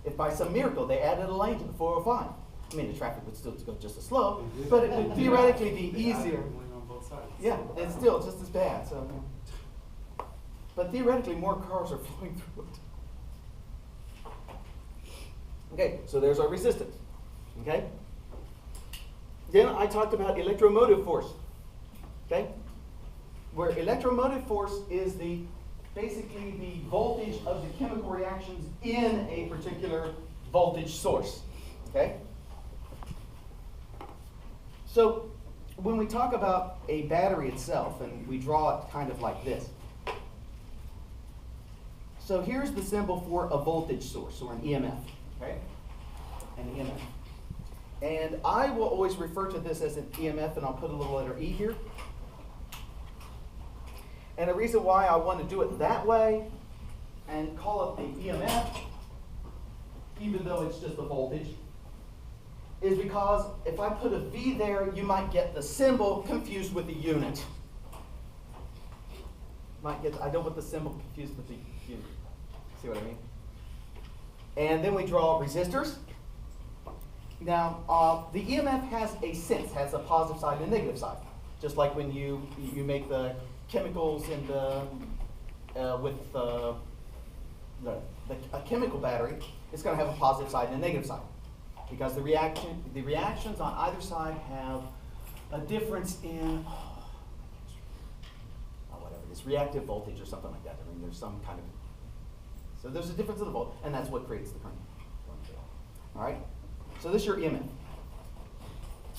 if by some miracle they added a lane to the 405, I mean, the traffic would still go just as slow, but it would theoretically be easier. Yeah, it's still just as bad. So, but theoretically, more cars are flowing through it. Okay, so there's our resistance. Okay. Then I talked about electromotive force. Okay, where electromotive force is basically the voltage of the chemical reactions in a particular voltage source. Okay. So when we talk about a battery itself, and we draw it kind of like this. So here's the symbol for a voltage source, or an EMF. Okay? An EMF. And I will always refer to this as an EMF, and I'll put a little letter E here. And the reason why I want to do it that way and call it the EMF, even though it's just a voltage, is because if I put a V there, you might get the symbol confused with the unit. I don't want the symbol confused with the unit. See what I mean? And then we draw resistors. Now, the EMF has a sense, has a positive side and a negative side. Just like when you make the chemicals in a chemical battery, it's going to have a positive side and a negative side. Because the reactions on either side have a difference in whatever it is, reactive voltage or something like that. I mean, there's some kind of, so there's a difference in the volt, and that's what creates the current. All right. So this is your EMF.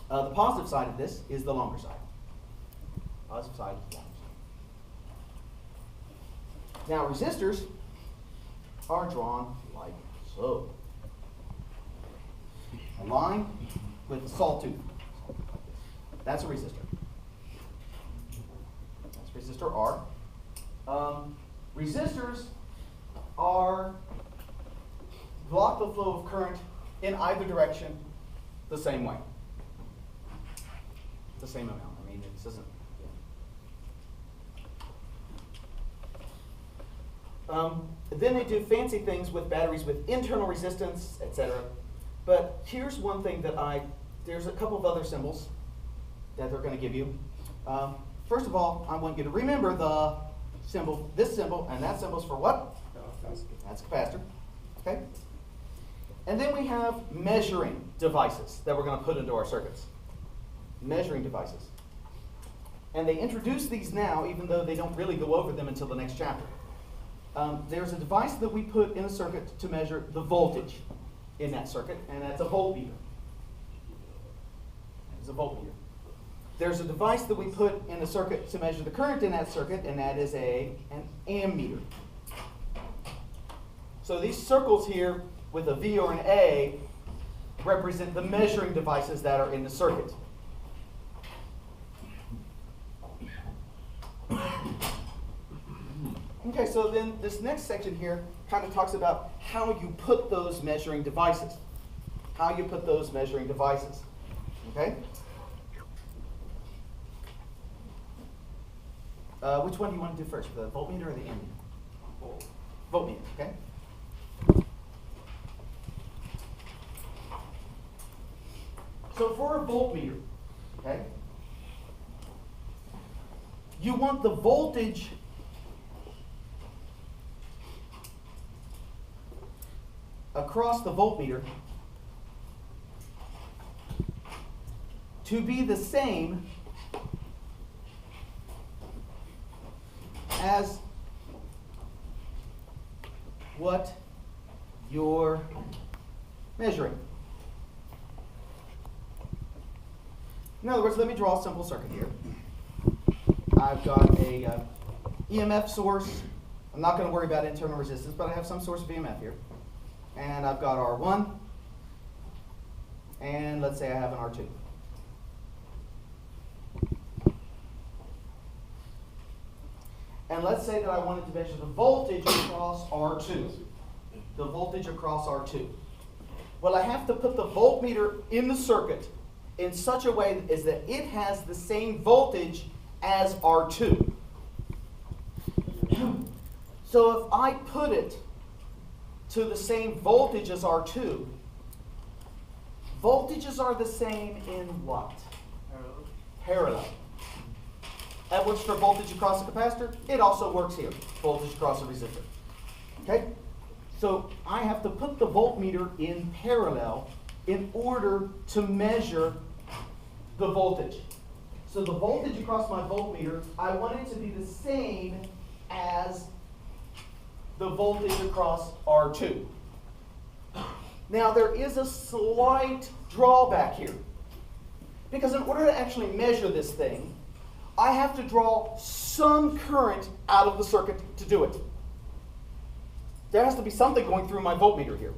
The positive side of this is the longer side. Positive side, longer side. Now resistors are drawn like so. A line with a sawtooth. That's a resistor. That's resistor R. Resistors block the flow of current in either direction the same way. The same amount. I mean, it doesn't. Then they do fancy things with batteries with internal resistance, etc. But here's one thing there's a couple of other symbols that they're going to give you. First of all, I want you to remember the symbol, this symbol, and that symbol's for what? That's capacitor. Okay? And then we have measuring devices that we're going to put into our circuits. Measuring devices. And they introduce these now, even though they don't really go over them until the next chapter. There's a device that we put in a circuit to measure the voltage in that circuit, and that's a voltmeter. It's a voltmeter. There's a device that we put in a circuit to measure the current in that circuit, and that is an ammeter. So these circles here with a V or an A represent the measuring devices that are in the circuit. Okay, so then this next section here kind of talks about how you put those measuring devices. How you put those measuring devices. Okay? Which one do you want to do first, the voltmeter or the ammeter? Voltmeter, okay? So for a voltmeter, okay, you want the voltage across the voltmeter to be the same as what you're measuring. In other words, let me draw a simple circuit here. I've got a EMF source. I'm not going to worry about internal resistance, but I have some source of EMF here. And I've got R1, and let's say I have an R2. And let's say that I wanted to measure the voltage across R2. The voltage across R2. Well, I have to put the voltmeter in the circuit in such a way as that it has the same voltage as R2. So if I put it to the same voltage as R2. Voltages are the same in what? Parallel. That works for voltage across a capacitor. It also works here, voltage across a resistor. Okay? So I have to put the voltmeter in parallel in order to measure the voltage. So the voltage across my voltmeter, I want it to be the same as the voltage across R2. Now there is a slight drawback here. Because in order to actually measure this thing, I have to draw some current out of the circuit to do it. There has to be something going through my voltmeter here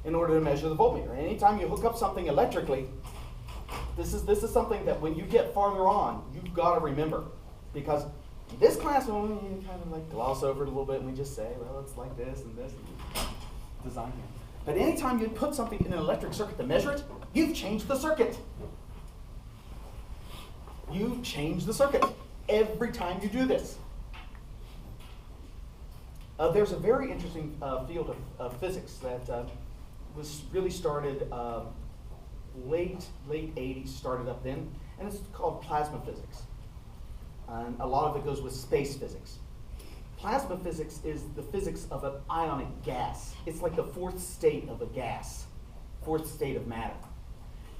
in order to measure the voltmeter. And anytime you hook up something electrically, this is something that when you get farther on, you've got to remember. Because in this class, well, you kind of like gloss over it a little bit and we just say, well, it's like this and this and design here. But anytime you put something in an electric circuit to measure it, you've changed the circuit. You've changed the circuit every time you do this. There's a very interesting field of physics that was really started late 80s, started up then, and it's called plasma physics. And a lot of it goes with space physics. Plasma physics is the physics of an ionic gas. It's like the fourth state of a gas, fourth state of matter.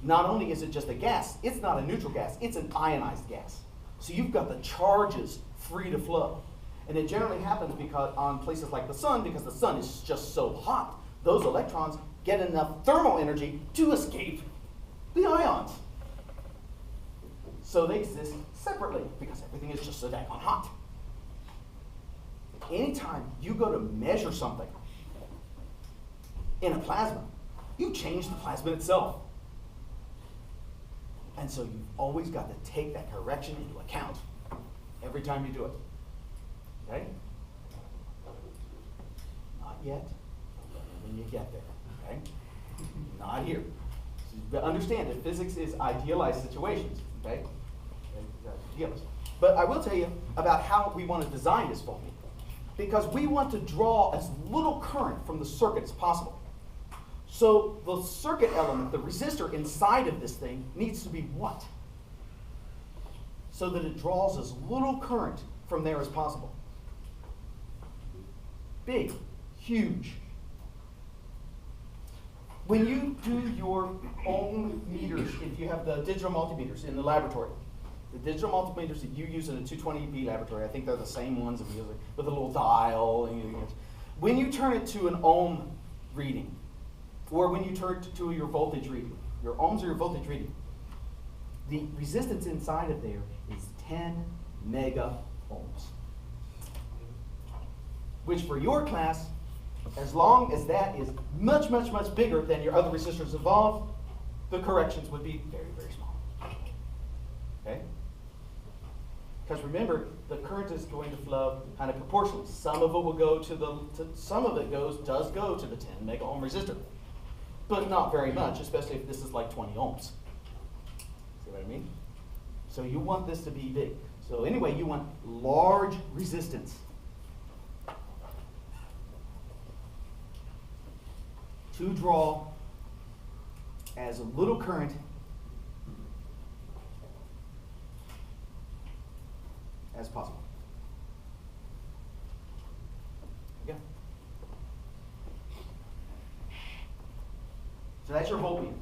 Not only is it just a gas, it's not a neutral gas, it's an ionized gas. So you've got the charges free to flow. And it generally happens because on places like the sun, because the sun is just so hot, those electrons get enough thermal energy to escape the ions. So they exist separately because everything is just so daggone hot. Anytime you go to measure something in a plasma, you change the plasma itself. And so you've always got to take that correction into account every time you do it. Okay? Not yet. When you get there. Okay? Not here. So understand that physics is idealized situations. Okay? But I will tell you about how we want to design this voltmeter. Because we want to draw as little current from the circuit as possible. So the circuit element, the resistor inside of this thing, needs to be what? So that it draws as little current from there as possible. Big, huge. When you do your own meters, if you have the digital multimeters in the laboratory, the digital multimeters that you use in a 220B laboratory, I think they're the same ones with a little dial. When you turn it to an ohm reading, or when you turn it to your voltage reading, your ohms or your voltage reading, the resistance inside of there is 10 mega ohms. Which for your class, as long as that is much, much, much bigger than your other resistors involved, the corrections would be very, very small. Okay? Because remember, the current is going to flow kind of proportionally. Some of it will go some of it does go to the 10 mega ohm resistor. But not very much, especially if this is like 20 ohms. See what I mean? So you want this to be big. So anyway, you want large resistance. To draw as little current as possible. Yeah. So that's your voltmeter.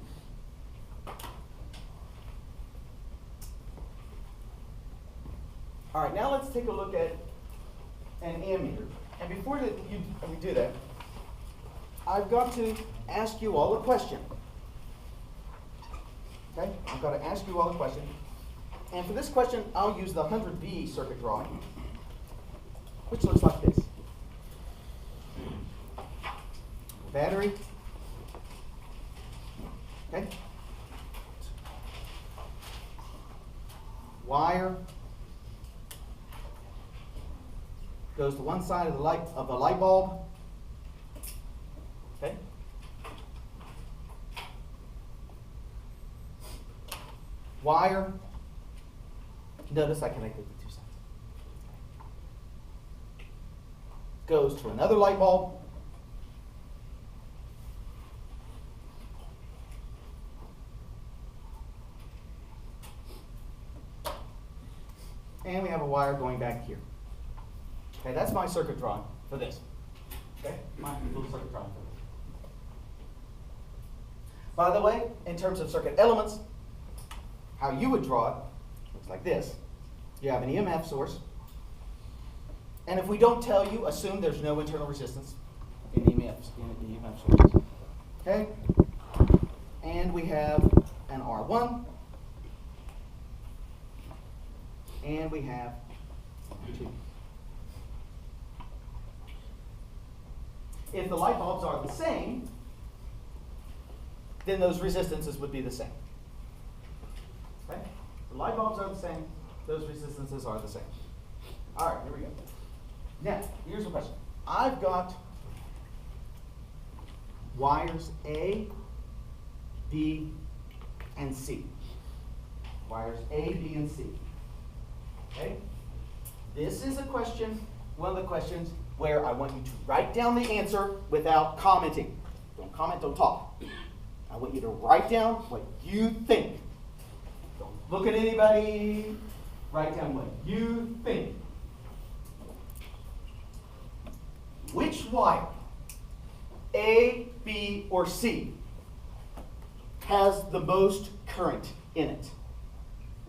All right, now let's take a look at an ammeter. And before we do that, I've got to ask you all a question. Okay? I've got to ask you all a question. And for this question, I'll use the 100B circuit drawing, which looks like this. Battery. Okay? Wire goes to one side of the light bulb. Okay? Wire. Notice I connected the two sides. Goes to another light bulb. and we have a wire going back here. Okay, that's my circuit drawing for this. Okay, my little circuit drawing for this. By the way, in terms of circuit elements, how you would draw it looks like this. You have an EMF source, and if we don't tell you, assume there's no internal resistance in EMF sources. Okay, and we have an R1, and we have 2. If the light bulbs are the same, then those resistances would be the same. Okay? The light bulbs are the same, those resistances are the same. All right, here we go. Now, here's the question. I've got wires A, B, and C. Wires A, B, and C. Okay? This is a question, one of the questions where I want you to write down the answer without commenting. Don't comment, don't talk. I want you to write down what you think. Don't look at anybody. Write down what you think. Which wire, A, B, or C, has the most current in it?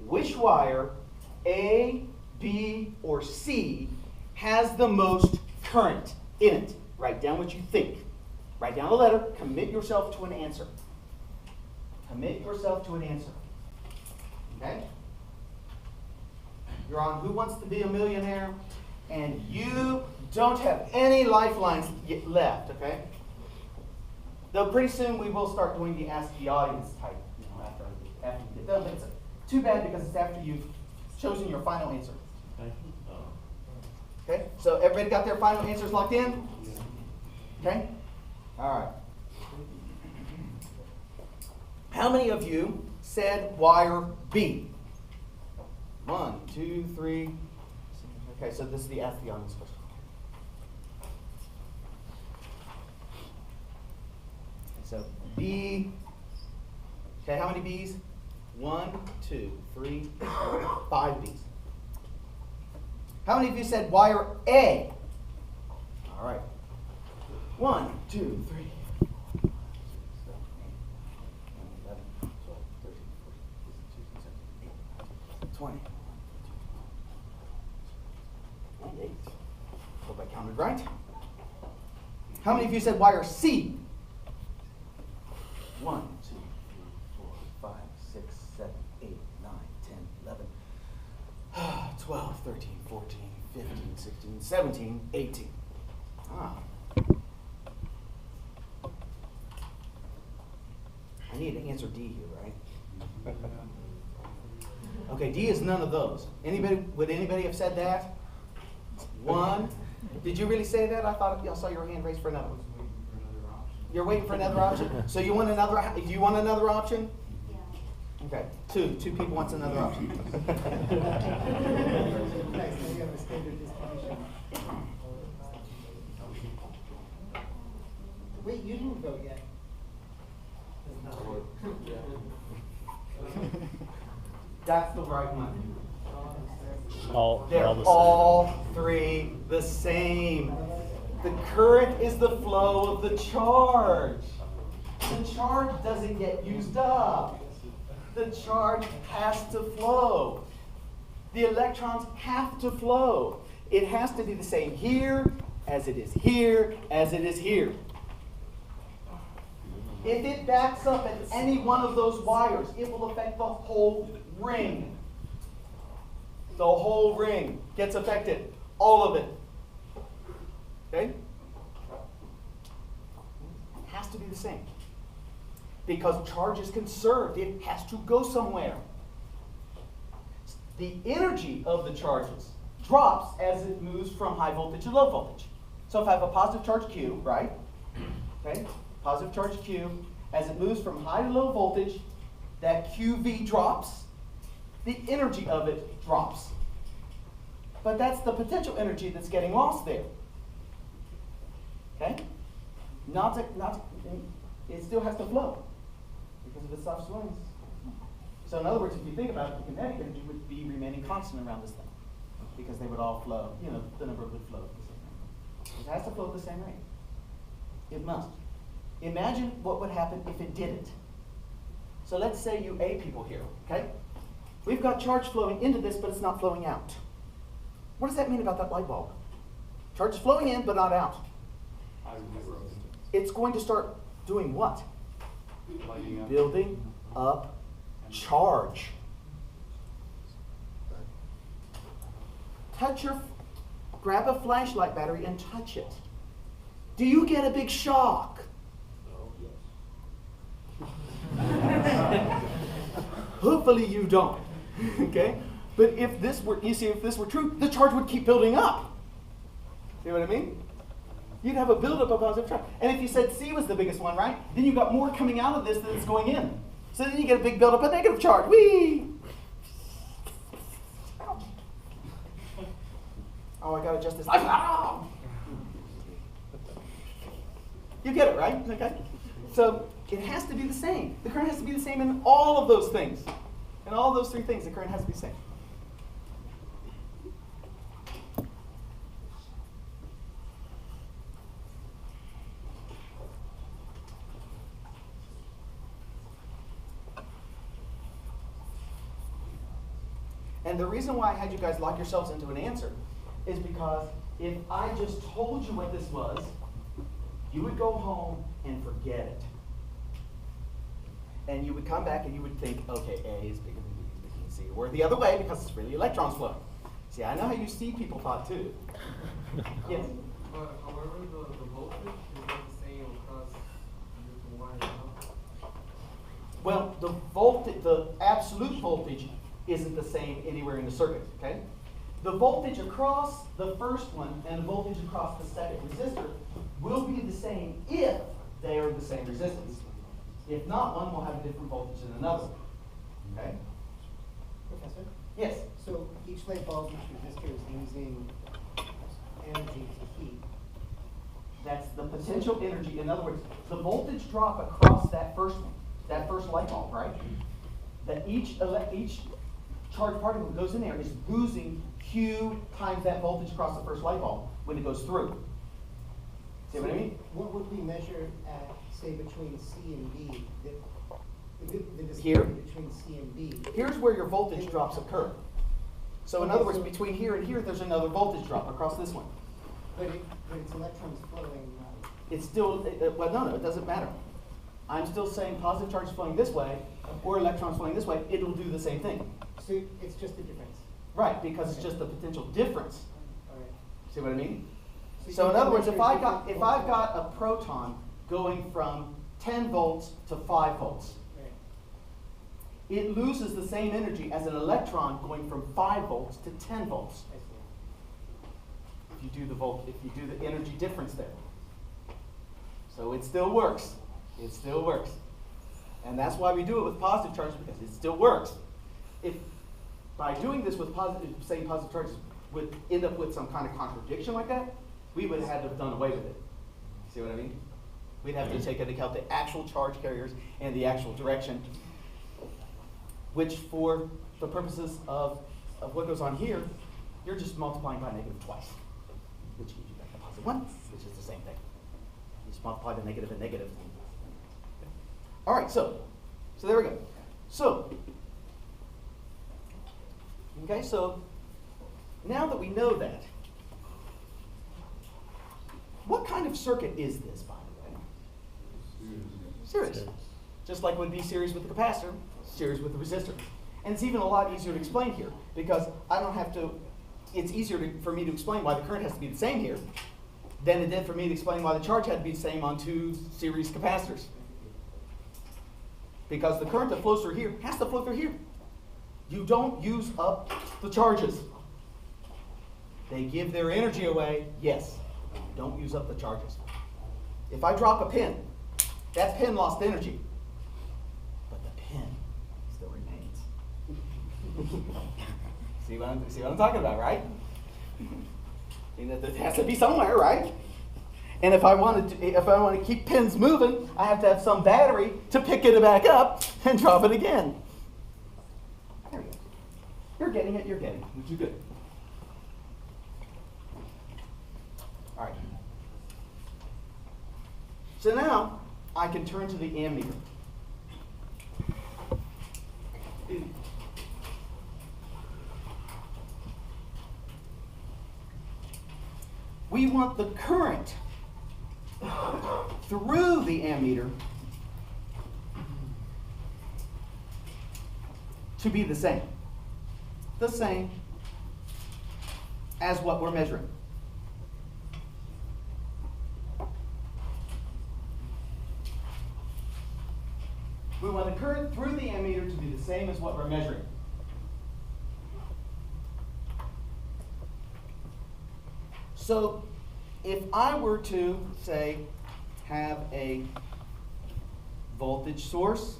Which wire, A, B, or C, has the most current in it? Write down what you think. Write down a letter. Commit yourself to an answer. Commit yourself to an answer. Okay? You're on Who Wants to Be a Millionaire, and you don't have any lifelines left, okay? Though pretty soon we will start doing the Ask the Audience type, after you get done. But it's too bad because it's after you've chosen your final answer. Okay? So everybody got their final answers locked in? Okay? All right. How many of you said wire B? 1, 2, 3. Okay, so this is the Ask the Audience question. So B. Okay, how many B's? 1, 2, 3, 4, 5 B's. How many of you said wire A? All right. 1, 2, 3, 4, 5, 6, 7, 8, 9, 10, 11, 12, 13, 14, 15, 16, 17, 18, 20. 28. Hope I counted right. How many of you said wire C? 1, 2, 3, 4, 5, 6, 7, 8, 9, 10, 11, 12, 13, 14, 15, 16, 17, 18. Ah. I need to answer D here, right? Okay, D is none of those. Would anybody have said that? 1. Did you really say that? I thought I saw your hand raised for another one. You're waiting for another option? So you want another? Do you want another option? Yeah. Okay. 2 people wants another option. Wait, you didn't vote yet. That's the right one. They're all 3 the same. The current is the flow of the charge. The charge doesn't get used up. The charge has to flow. The electrons have to flow. It has to be the same here as it is here as it is here. If it backs up at any one of those wires, it will affect the whole ring. The whole ring gets affected. All of it. Okay? It has to be the same. Because charge is conserved. It has to go somewhere. The energy of the charges drops as it moves from high voltage to low voltage. So if I have a positive charge Q, right? Okay? Positive charge Q. As it moves from high to low voltage, that QV drops. The energy of it drops. But that's the potential energy that's getting lost there. Okay? It still has to flow because of its soft swings. So in other words, if you think about it, the kinetic energy would be remaining constant around this thing. because they would all flow, you know, the number would flow at the same rate. It has to flow at the same rate. It must. Imagine what would happen if it didn't. So let's say you A people here, okay? We've got charge flowing into this, but it's not flowing out. What does that mean about that light bulb? Charge is flowing in, but not out. It's going to start doing what? Building up charge. Grab a flashlight battery and touch it. Do you get a big shock? Hopefully you don't. Okay? But if this were, you see, if this were true, the charge would keep building up. See what I mean? You'd have a buildup of positive charge. And if you said C was the biggest one, right? Then you got more coming out of this than it's going in. So then you get a big buildup of negative charge. Whee! Oh, I gotta adjust this. Oh! You get it, right? Okay. So it has to be the same. The current has to be the same in all of those things. In all those three things, the current has to be the same. And the reason why I had you guys lock yourselves into an answer is because if I just told you what this was, you would go home and forget it. And you would come back and you would think, okay, A is bigger than B is bigger than C. Or the other way, because it's really electrons flowing. See, I know how you see people thought too. Yes? But however, the voltage is not the same across different wires. Well, the absolute voltage isn't the same anywhere in the circuit, okay? The voltage across the first one and the voltage across the second resistor will be the same if they are the same resistance. If not, one will have a different voltage than another, okay? Professor? Yes? So each light bulb, each resistor is using energy to heat. That's the potential energy. In other words, the voltage drop across that first one, that first light bulb, right? That each charged particle that goes in there is losing Q times that voltage across the first light bulb when it goes through. See what I mean? What would we measure at, say, between C and B? The distinction Here? between C and B. Here's where your voltage drops occur. So in other words, between here and here, there's another voltage drop across this one. But it's electrons flowing. It's still, well, no, it doesn't matter. I'm still saying positive charge is flowing this way, or electrons flowing this way, it'll do the same thing. So it's just a difference. Right, because it's just the potential difference. All right. See what I mean? So So you in can other words, if measure I've different got voltages. a proton going from 10 volts to 5 volts, Right. it loses the same energy as an electron going from 5 volts to 10 volts. I see. If you do the energy difference there. So it still works. It still works. And that's why we do it with positive charges, because it still works. If by doing this with saying positive charges would end up with some kind of contradiction like that, we would have had to have done away with it. See what I mean? We'd have to take into account the actual charge carriers and the actual direction, which for the purposes of what goes on here, you're just multiplying by negative twice, which gives you back the positive one, which is the same thing. You just multiply the negative and negative. All right, so there we go. So, okay, so now that we know that, what kind of circuit is this, by the way? Series. Just like would be series with the capacitor, series with the resistor. And it's even a lot easier to explain here, because I don't have to, it's easier for me to explain why the current has to be the same here than it did for me to explain why the charge had to be the same on 2 series capacitors. Because the current that flows through here has to flow through here. You don't use up the charges. They give their energy away, yes. You don't use up the charges. If I drop a pin, that pin lost energy. But the pin still remains. See what I'm talking about, right? It has to be somewhere, right? And if I want to keep pins moving, I have to have some battery to pick it back up and drop it again. There you go. You're getting it, which is good. So now I can turn to the ammeter. We want the current through the ammeter to be the same as what we're measuring. We want the current through the ammeter to be the same as what we're measuring. So if I were to, say, have a voltage source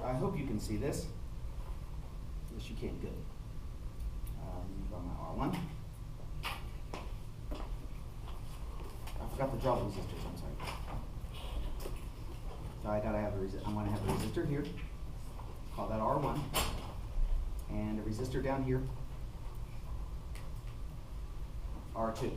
I hope you can see this. Yes, you can. Good. On my R1. I forgot to draw the resistors. I'm sorry. So I gotta have a I'm going to have a resistor here. Call that R1, and a resistor down here, R2.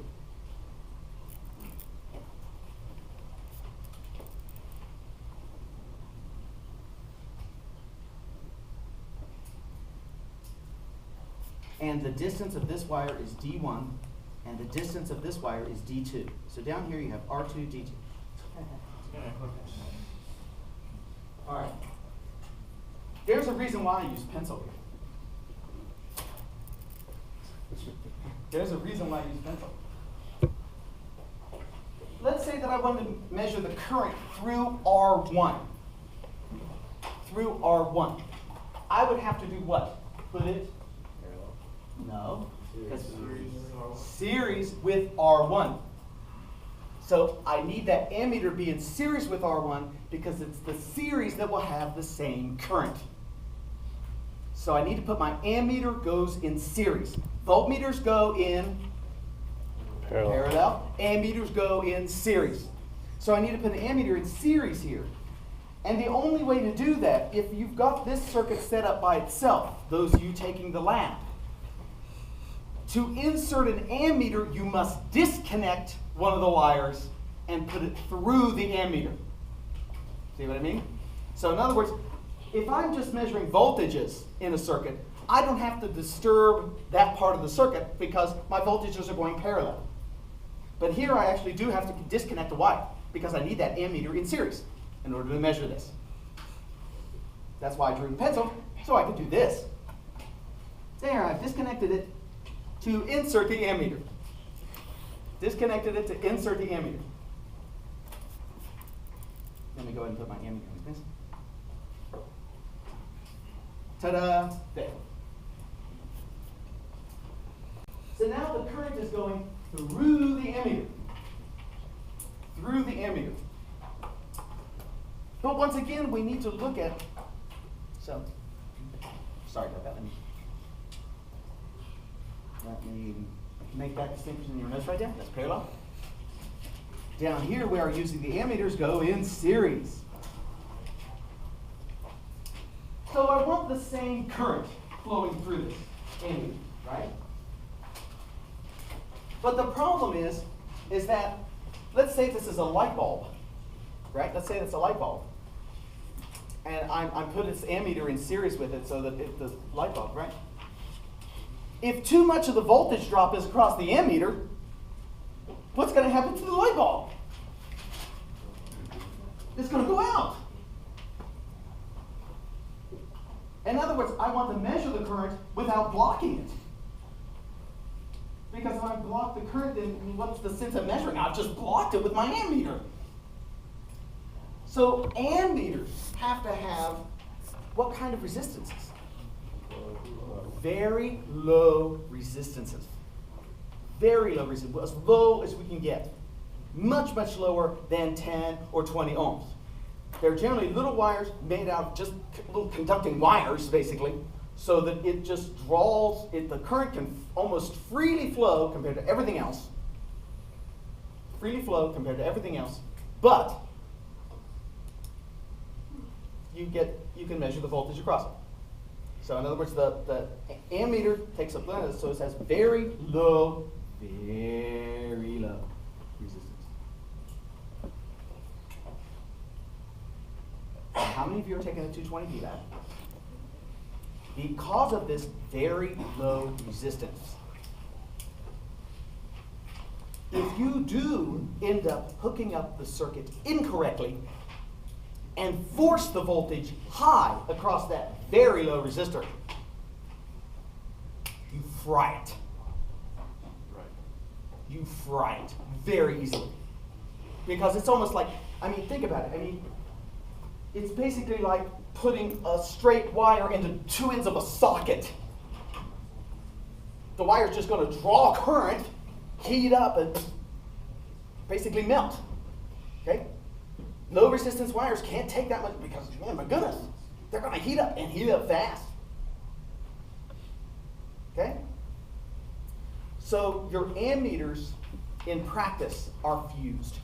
And the distance of this wire is D1, and the distance of this wire is D2. So down here you have R2, D2. All right. There's a reason why I use pencil here. There's a reason why I use pencil. Let's say that I wanted to measure the current through R1. Through R1. I would have to do what? Put it? No. Series with R1. So I need that ammeter be in series with R1 because it's the series that will have the same current. So I need to put my ammeter goes in series. Voltmeters go in parallel. Ammeters go in series. So I need to put an ammeter in series here. And the only way to do that, if you've got this circuit set up by itself, those of you taking the lab, to insert an ammeter, you must disconnect one of the wires and put it through the ammeter. See what I mean? So in other words, if I'm just measuring voltages in a circuit, I don't have to disturb that part of the circuit because my voltages are going parallel. But here I actually do have to disconnect the wire because I need that ammeter in series in order to measure this. That's why I drew the pencil, so I could do this. There, I've disconnected it to insert the ammeter. Disconnected it to insert the ammeter. Let me go ahead and put my ammeter like this. Ta-da! There. So now the current is going through the ammeter. Through the ammeter. But once again, we need to look at, so, sorry about that. Let me make that distinction in your notes right there. That's parallel. Down here, we are using the ammeters go in series. So I want the same current flowing through this ammeter, right? But the problem is that, let's say this is a light bulb, right? Let's say it's a light bulb. And I'm putting this ammeter in series with it so that it's the light bulb, right? If too much of the voltage drop is across the ammeter, what's going to happen to the light bulb? It's going to go out. In other words, I want to measure the current without blocking it. Because if I block the current, then what's the sense of measuring? I've just blocked it with my ammeter. So ammeters have to have what kind of resistances? Very low resistances. Very low resistance, as low as we can get. Much, much lower than 10 or 20 ohms. They're generally little wires made out of just little conducting wires, basically, so that it just draws, the current can almost freely flow compared to everything else freely flow compared to everything else, but you can measure the voltage across it. So in other words, the ammeter takes up, so it has very low resistance. How many of you are taking a 220V lab? Because of this very low resistance, if you do end up hooking up the circuit incorrectly and force the voltage high across that very low resistor, you fry it. Right. You fry it very easily. Because it's almost like, I mean, think about it. I mean, it's basically like putting a straight wire into two ends of a socket. The wire's just going to draw current, heat up, and basically melt. Okay? Low resistance wires can't take that much because, man, my goodness, they're going to heat up and heat up fast. Okay? So your ammeters in practice are fused.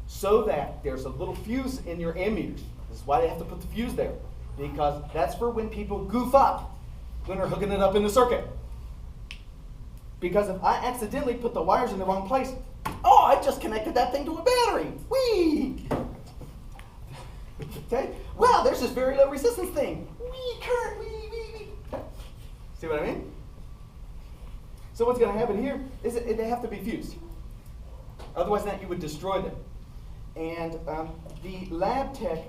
So that there's a little fuse in your ammeters. This is why they have to put the fuse there. Because that's for when people goof up when they're hooking it up in the circuit. Because if I accidentally put the wires in the wrong place, oh, I just connected that thing to a battery. Whee! Okay? Wow, there's this very low resistance thing. Whee, current, whee, whee, whee. Okay. See what I mean? So what's going to happen here is that they have to be fused. Otherwise, you would destroy them. And the lab tech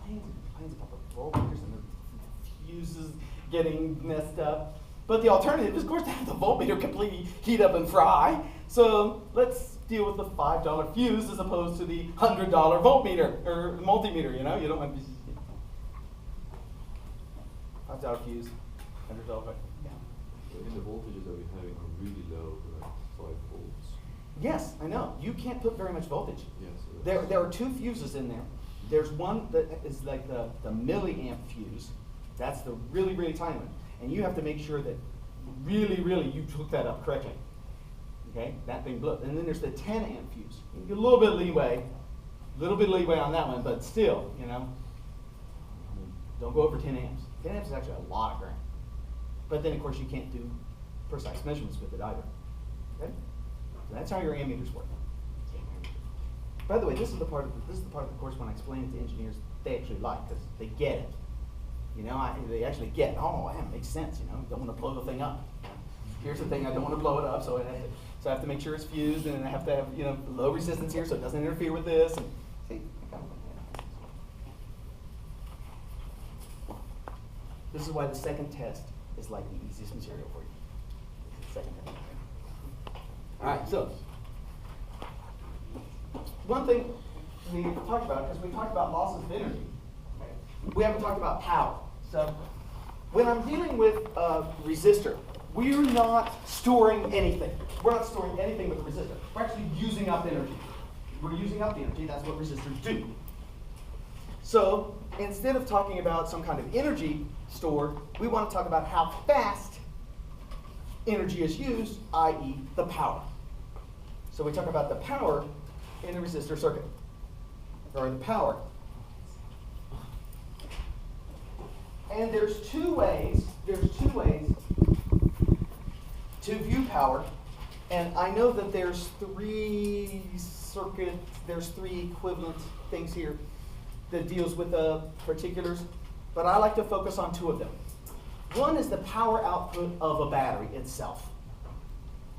complains about the voltmeters and the fuses getting messed up. But the alternative is, of course, to have the voltmeter completely heat up and fry. So let's deal with the $5 fuse as opposed to the $100 voltmeter or multimeter. You know, you don't want to be $5 fuse, $100 voltmeter. Yeah. And the voltages that we're having are really low, like 5 volts. Yes, I know. You can't put very much voltage. Yes. There are two fuses in there. There's one that is like the milliamp fuse. That's the really, really tiny one. And you have to make sure that really, really you hook that up correctly. Okay? That thing blew. And then there's the 10 amp fuse. You get a little bit of leeway on that one, but still, you know, don't go over 10 amps. 10 amps is actually a lot of current. But then, of course, you can't do precise measurements with it either. Okay? So that's how your ammeters work. By the way, this is the part of the course when I explain it to engineers they actually like, because they get it. You know, they actually get, oh, yeah, it makes sense. You know, you don't want to blow the thing up. Here's the thing, I don't want to blow it up, so I have to make sure it's fused, and I have to have, you know, low resistance here so it doesn't interfere with this. And see, this is why the second test is like the easiest material for you. The second test. All right, so one thing we talked about, because we talked about losses of energy, we haven't talked about power. So when I'm dealing with a resistor, we're not storing anything. We're not storing anything with a resistor. We're actually using up energy. We're using up the energy. That's what resistors do. So instead of talking about some kind of energy stored, we want to talk about how fast energy is used, i.e. the power. So we talk about the power in the resistor circuit, or the power. And there's two ways to view power. And I know that there's three equivalent things here that deals with the particulars, but I like to focus on two of them. One is the power output of a battery itself.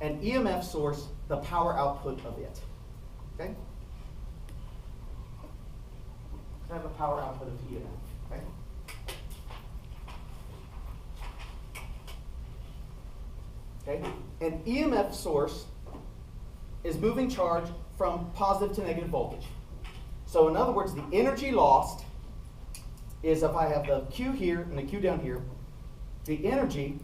An EMF source, the power output of it. Okay? I have a power output of EMF. Okay? Okay? An EMF source is moving charge from positive to negative voltage. So in other words, the energy lost is, if I have the Q here and the Q down here, the energy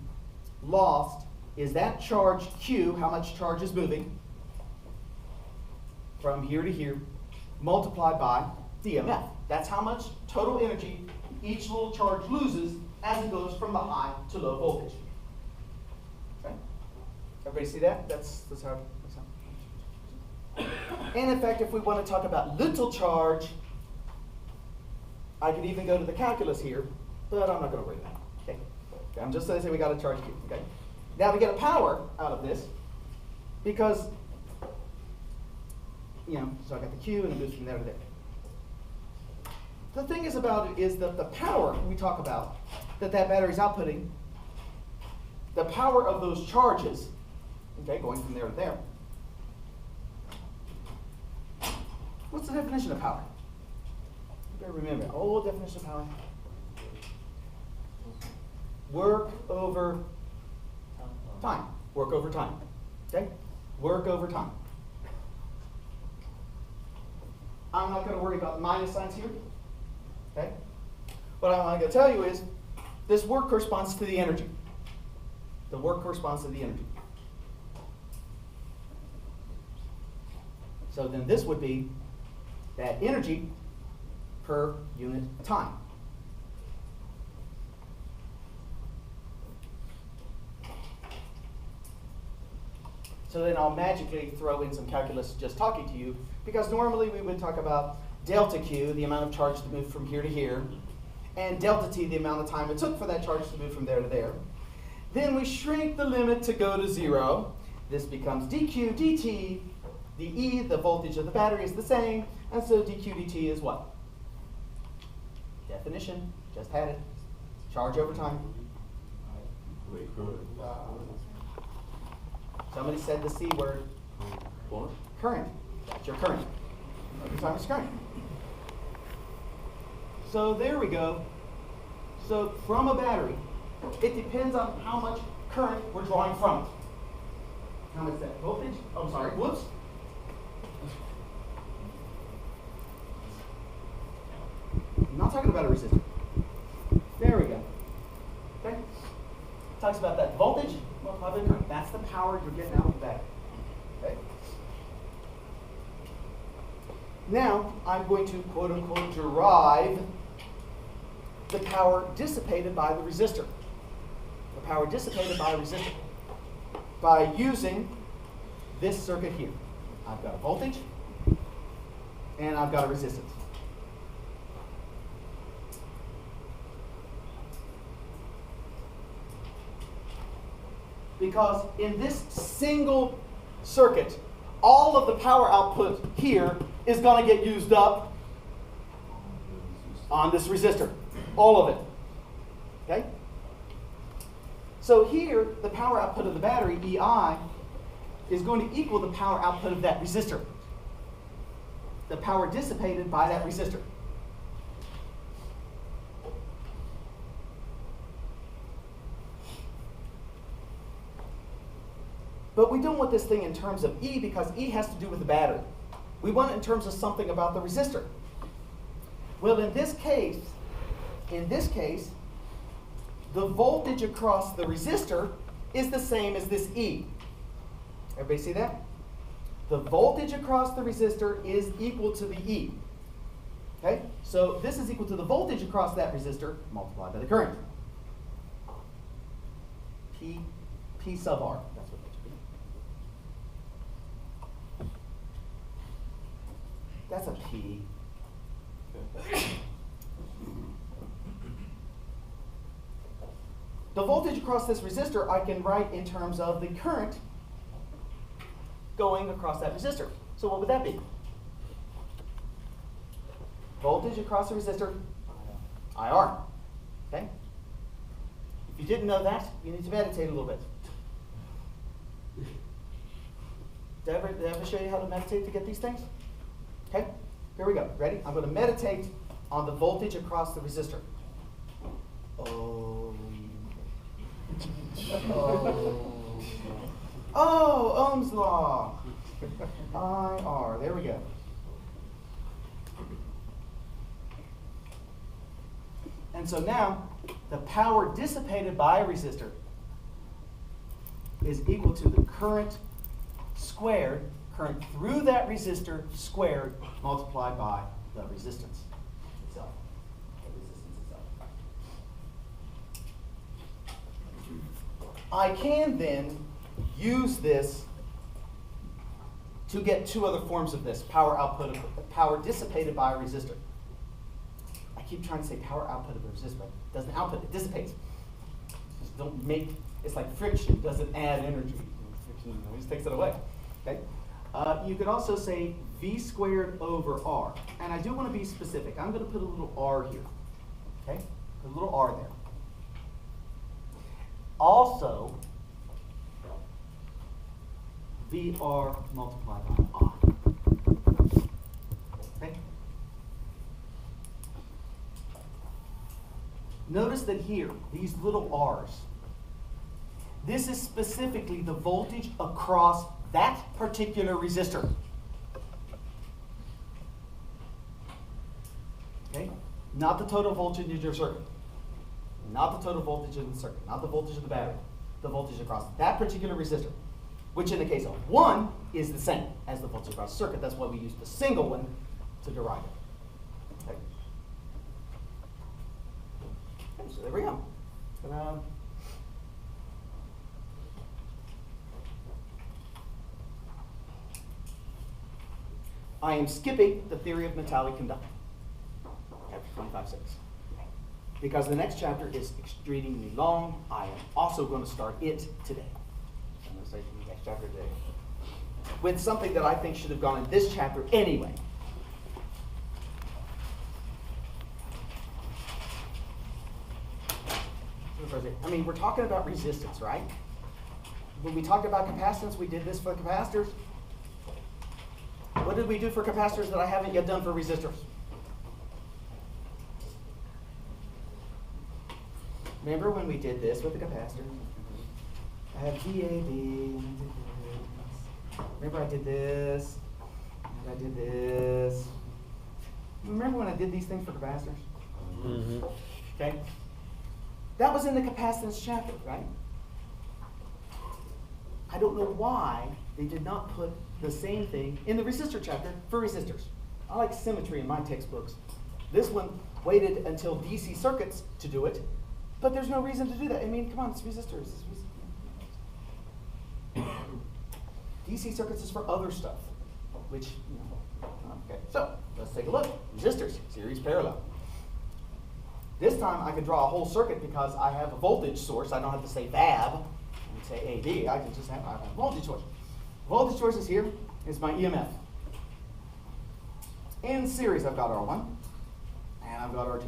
lost is that charge Q, how much charge is moving from here to here, multiplied by the EMF. That's how much total energy each little charge loses as it goes from the high to low voltage. Okay? Everybody see that? That's how. And in fact, if we want to talk about little charge, I could even go to the calculus here, but I'm not going to worry about it. Okay. I'm just going to say we got a charge Q. Okay. Now we get a power out of this because, so I got the Q and it moves from there to there. The thing is about it is that the power we talk about that battery's outputting, the power of those charges, okay, going from there to there. What's the definition of power? You better remember, old definition of power. Work over time. Work over time. Okay? Work over time. I'm not going to worry about the minus signs here. Okay? What I'm going to tell you is this work corresponds to the energy. The work corresponds to the energy. So then this would be that energy per unit time. So then I'll magically throw in some calculus just talking to you, because normally we would talk about delta Q, the amount of charge to move from here to here, and delta T, the amount of time it took for that charge to move from there to there. Then we shrink the limit to go to 0. This becomes dQ dt. The E, the voltage of the battery, is the same, and so dQ dt is what? Definition, just had it. Charge over time. Wait, current. Somebody said the C word. What? Current. That's your current. Over time is current. So there we go. So from a battery, it depends on how much current we're drawing from it. How much is that? Voltage? Oh, sorry. Whoops. I'm not talking about a resistor. There we go. Okay? Talks about that voltage multiplied by current. That's the power you're getting out of the battery. Okay? Now, I'm going to quote unquote derive the power dissipated by the resistor. The power dissipated by a resistor. By using this circuit here. I've got a voltage and I've got a resistance. Because in this single circuit, all of the power output here is going to get used up on this resistor. All of it. Okay? So here, the power output of the battery, EI, is going to equal the power output of that resistor. The power dissipated by that resistor. But we don't want this thing in terms of E because E has to do with the battery. We want it in terms of something about the resistor. Well, in this case, the voltage across the resistor is the same as this E. Everybody see that? The voltage across the resistor is equal to the E. Okay? So this is equal to the voltage across that resistor multiplied by the current. P sub R. That's what that should be. That's a P. The voltage across this resistor I can write in terms of the current going across that resistor. So what would that be? Voltage across the resistor, IR. Okay? If you didn't know that, you need to meditate a little bit. Did I ever show you how to meditate to get these things? Okay? Here we go. Ready? I'm going to meditate on the voltage across the resistor. Oh, Ohm's law. IR. There we go. And so now, the power dissipated by a resistor is equal to the current squared, current through that resistor squared, multiplied by the resistance itself. I can then use this to get two other forms of this, power dissipated by a resistor. I keep trying to say power output of a resistor, but it doesn't output, it dissipates. Just don't make, it's like friction, it doesn't add energy. Friction always takes it away, okay? You could also say V squared over R. And I do want to be specific. I'm going to put a little R here, okay? Put a little R there. Also, VR multiplied by I. Okay? Notice that here, these little R's, this is specifically the voltage across that particular resistor. Okay? Not the total voltage in your circuit. Not the total voltage in the circuit. Not the voltage of the battery. The voltage across that particular resistor, which in the case of one is the same as the voltage across the circuit. That's why we use the single one to derive it. Okay? Okay, so there we go. I am skipping the theory of metallic conductor, chapter 25.6. Because the next chapter is extremely long, I am also going to start it today. I'm going to start the next chapter today with something that I think should have gone in this chapter anyway. I mean, we're talking about resistance, right? When we talked about capacitance, we did this for the capacitors. What did we do for capacitors that I haven't yet done for resistors? Remember when we did this with the capacitors? I have VAB. Remember I did this, and I did this. Remember when I did these things for capacitors? Mm-hmm. Okay? That was in the capacitance chapter, right? I don't know why they did not put the same thing in the resistor chapter for resistors. I like symmetry in my textbooks. This one waited until DC circuits to do it, but there's no reason to do that. I mean, come on, it's resistors. DC circuits is for other stuff, which, you know, okay. So, let's take a look. Resistors, series parallel. This time I can draw a whole circuit because I have a voltage source. I don't have to say VAB and say AD. I can just have a voltage source. Voltage source is here. It's my EMF. In series, I've got R1 and I've got R2.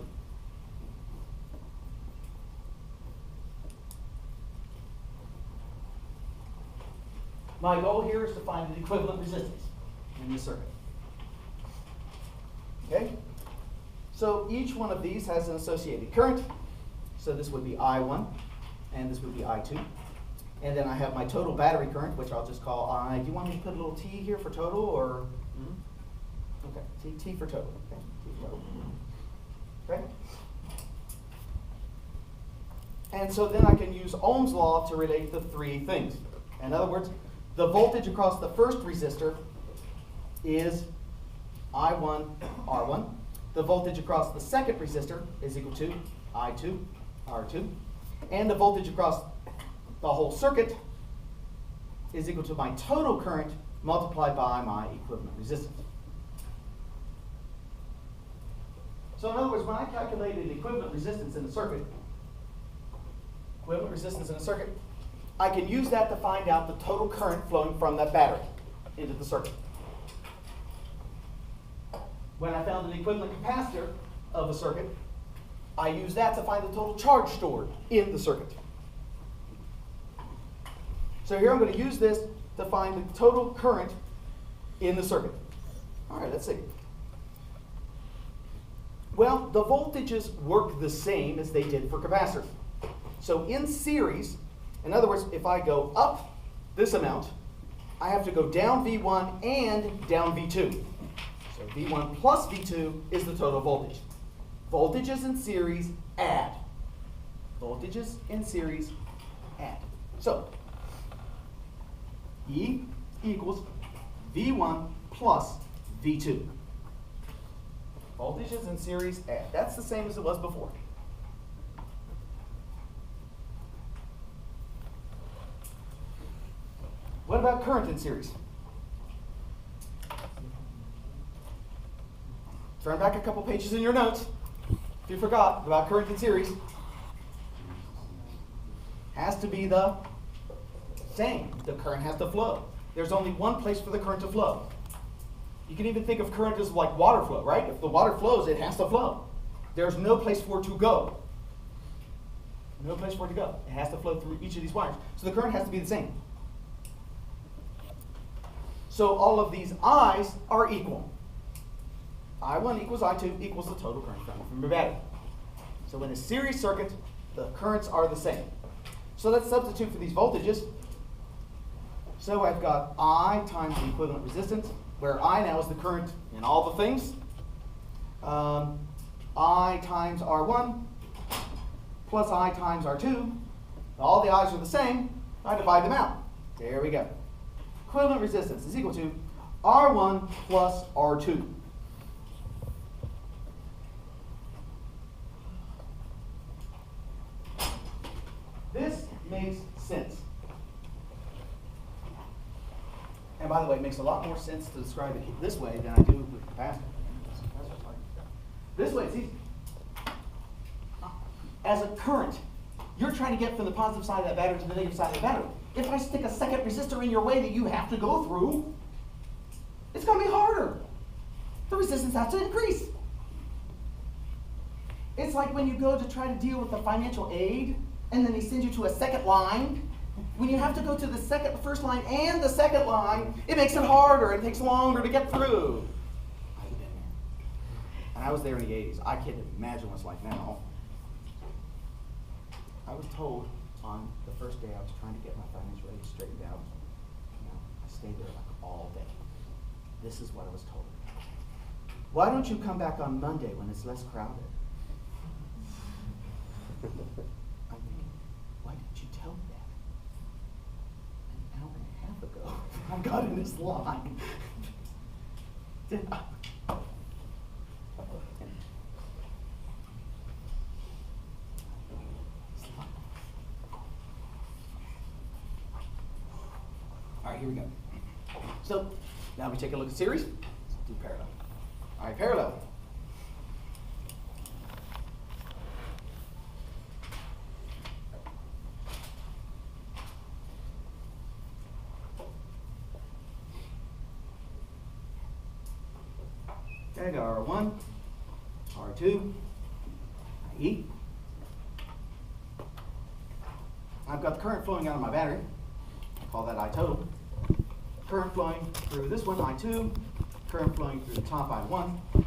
My goal here is to find an equivalent resistance in this circuit. Okay? So each one of these has an associated current. So this would be I1, and this would be I2. And then I have my total battery current, which I'll just call I. Do you want me to put a little T here for total, or? Okay, T for total. Okay, T for total. Okay? And so then I can use Ohm's law to relate the three things. In other words, the voltage across the first resistor is I1 R1. The voltage across the second resistor is equal to I2 R2. And the voltage across the whole circuit is equal to my total current multiplied by my equivalent resistance. So in other words, when I calculated equivalent resistance in the circuit, I can use that to find out the total current flowing from that battery into the circuit. When I found an equivalent capacitor of a circuit, I use that to find the total charge stored in the circuit. So here I'm going to use this to find the total current in the circuit. All right, let's see. Well, the voltages work the same as they did for capacitors. So in series, in other words, if I go up this amount, I have to go down V1 and down V2. So V1 plus V2 is the total voltage. Voltages in series add. Voltages in series add. So E equals V1 plus V2. Voltages in series add. That's the same as it was before. What about current in series? Turn back a couple pages in your notes. If you forgot about current in series, has to be the same. The current has to flow. There's only one place for the current to flow. You can even think of current as like water flow, right? If the water flows, it has to flow. There's no place for it to go. No place for it to go. It has to flow through each of these wires. So the current has to be the same. So all of these I's are equal. I1 equals I2 equals the total current coming from your battery. So in a series circuit, the currents are the same. So let's substitute for these voltages. So I've got I times the equivalent resistance, where I now is the current in all the things. I times R1 plus I times R2. All the I's are the same. I divide them out. There we go. Equivalent resistance is equal to R1 plus R2. This makes sense. And by the way, it makes a lot more sense to describe it this way than I do with capacitor. This way it's easy. As a current, you're trying to get from the positive side of that battery to the negative side of the battery. If I stick a second resistor in your way that you have to go through, it's going to be harder. The resistance has to increase. It's like when you go to try to deal with the financial aid, and then they send you to a second line. When you have to go to the first line and the second line, it makes it harder. It takes longer to get through. I've been there. And I was there in the 80s. I can't imagine what it's like now. I was told on the first day I was trying to get my financial aid straightened out. I stayed there like all day. This is what I was told. Why don't you come back on Monday when it's less crowded? I'm thinking, why didn't you tell me that? An hour and a half ago, I got in this line. All right, here we go. So now we take a look at series. Let's do parallel. All right, parallel. Okay, I got R1, R2, IE. I've got the current flowing out of my battery. I call that I total. Current flowing through this one, I2. Current flowing through the top, I1.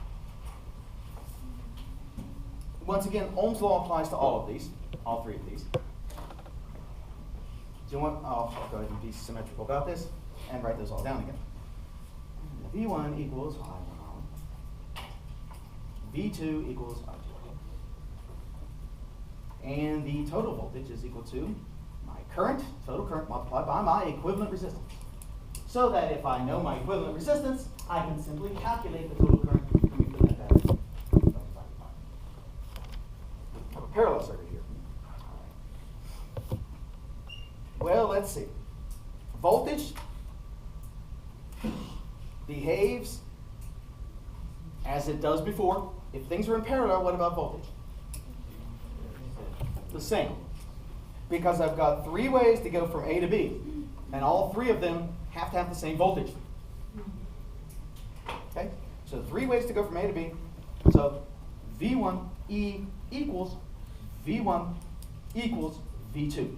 Once again, Ohm's law applies to all of these, all three of these. Do you want? I'll go ahead and be symmetrical about this and write those all down again. V1 equals I1. V2 equals I2. And the total voltage is equal to my current, total current multiplied by my equivalent resistance. So that if I know my equivalent resistance, I can simply calculate the total current coming from that battery. I have a parallel circuit here. Well, let's see. Voltage behaves as it does before. If things are in parallel, what about voltage? The same. Because I've got three ways to go from A to B, and all three of them have to have the same voltage. Okay? So 3 ways to go from A to B. So V1E equals V1 equals V2.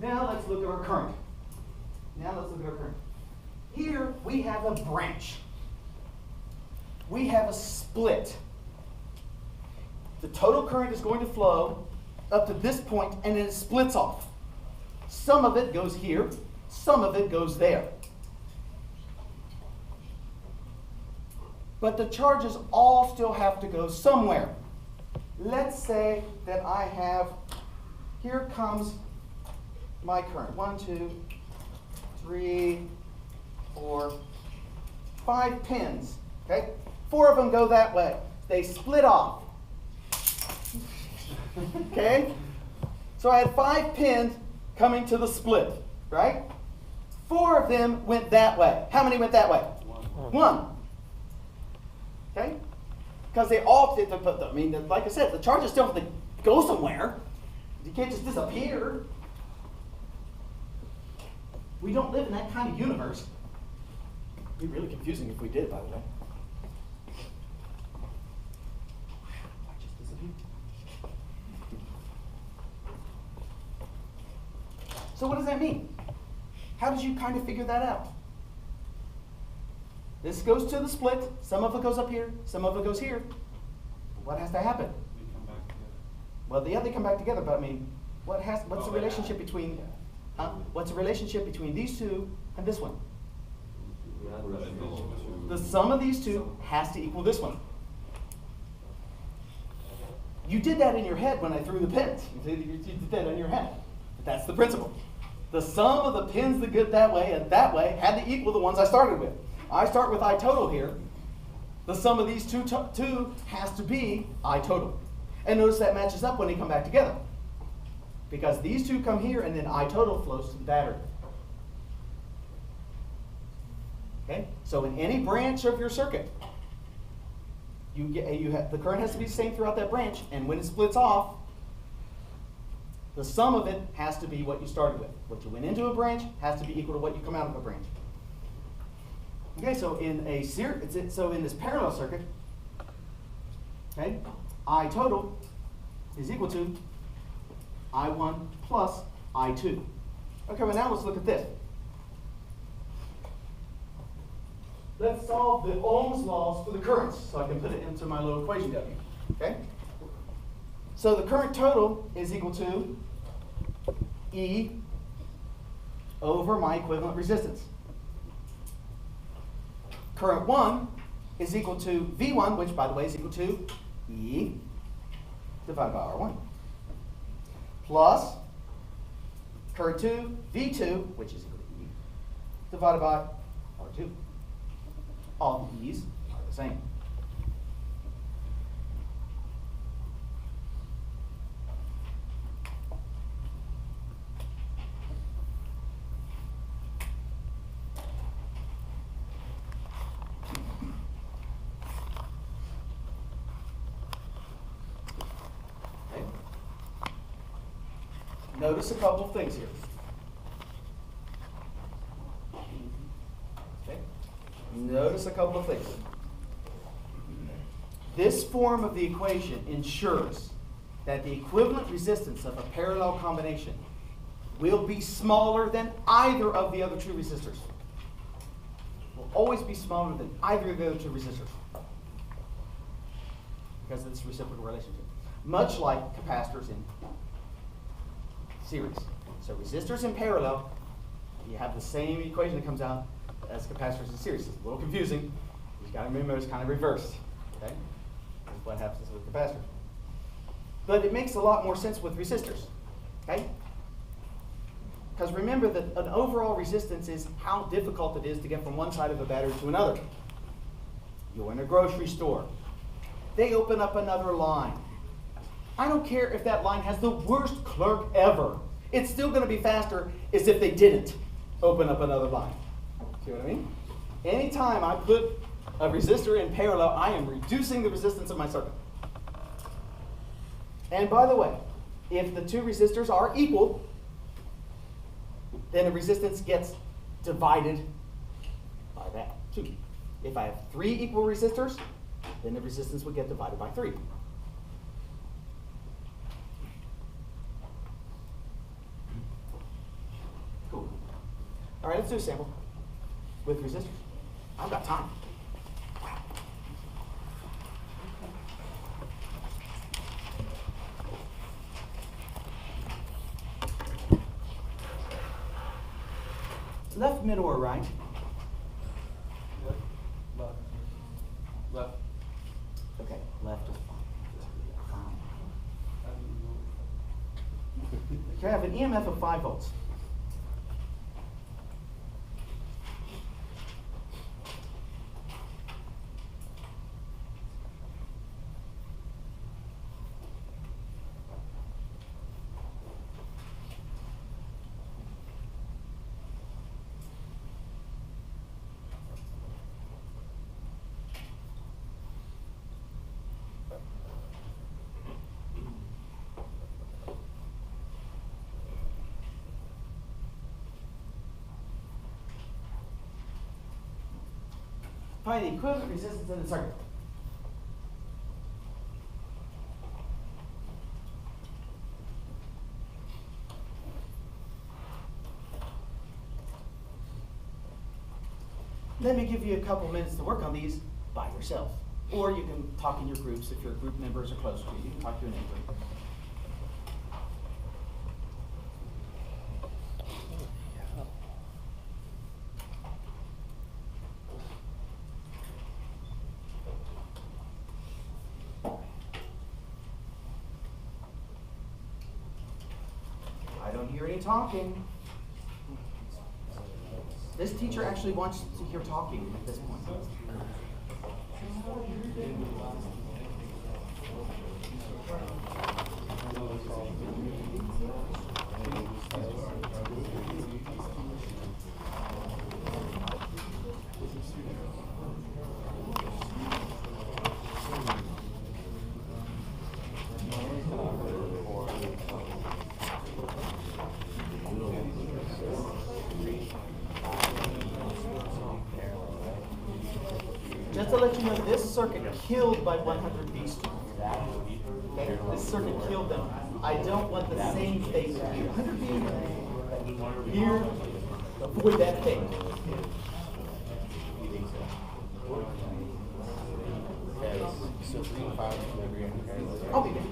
Now let's look at our current. Here we have a branch. We have a split. The total current is going to flow up to this point, and then it splits off. Some of it goes here, some of it goes there. But the charges all still have to go somewhere. Let's say that I have, here comes my current. 1, 2, 3, 4, 5 pins. Okay? 4 of them go that way. They split off. Okay? So I had 5 pins coming to the split. right? 4 of them went that way. How many went that way? 1. Okay? Because they all did. I mean, like I said, the charges still have to go somewhere. You can't just disappear. We don't live in that kind of universe. It'd be really confusing if we did, by the way. Why just disappear? So what does that mean? How did you kind of figure that out? This goes to the split. Some of it goes up here. Some of it goes here. What has to happen? We come back together. Well, they come back together, but I mean, what's the relationship between? What's the relationship between these two and this one? The sum of these two has to equal this one. You did that in your head when I threw the pins. You did that in your head. But that's the principle. The sum of the pins that get that way and that way had to equal the ones I started with. I start with I total here. The sum of these two has to be I total. And notice that matches up when they come back together. Because these two come here and then I total flows to the battery. Okay? So in any branch of your circuit, the current has to be the same throughout that branch, and when it splits off, the sum of it has to be what you started with. What you went into a branch has to be equal to what you come out of a branch. Okay, so in this parallel circuit, okay, I total is equal to I1 plus I2. Okay, well now let's look at this. Let's solve the Ohm's laws for the currents, so I can put it into my little equation down here. Okay? So the current total is equal to E over my equivalent resistance. Current 1 is equal to V1, which by the way is equal to E divided by R1. Plus current 2, V2, which is equal to E divided by R2. All the E's are the same. Okay. Notice a couple of things here. Notice a couple of things. This form of the equation ensures that the equivalent resistance of a parallel combination will be smaller than either of the other two resistors. Will always be smaller than either of the other two resistors because of this reciprocal relationship. Much like capacitors in series. So resistors in parallel, you have the same equation that comes out as capacitors in series. It's a little confusing. You've got to remember it's kind of reversed. Okay? That's what happens with capacitors. But it makes a lot more sense with resistors. Okay? Because remember that an overall resistance is how difficult it is to get from one side of a battery to another. You're in a grocery store. They open up another line. I don't care if that line has the worst clerk ever. It's still going to be faster as if they didn't open up another line. See what I mean? Anytime I put a resistor in parallel, I am reducing the resistance of my circuit. And by the way, if the two resistors are equal, then the resistance gets divided by that 2. If I have 3 equal resistors, then the resistance would get divided by 3. Cool. All right, let's do a sample with resistors. I've got time. Left, middle, or right? Left. Left. Okay, left is fine. Okay, I have an EMF of 5 volts. Find the equivalent resistance in the circuit. Let me give you a couple minutes to work on these by yourself. Or you can talk in your groups if your group members are close to you. You can talk to a neighbor. I don't hear any talking. This teacher actually wants to hear talking at this point. Just to let you know, this circuit killed by 100 V students. Okay? This circuit killed them. I don't want the same fate here. 100 V here, avoid that fate. So 3 and 5 agree on parallel. I'll be there.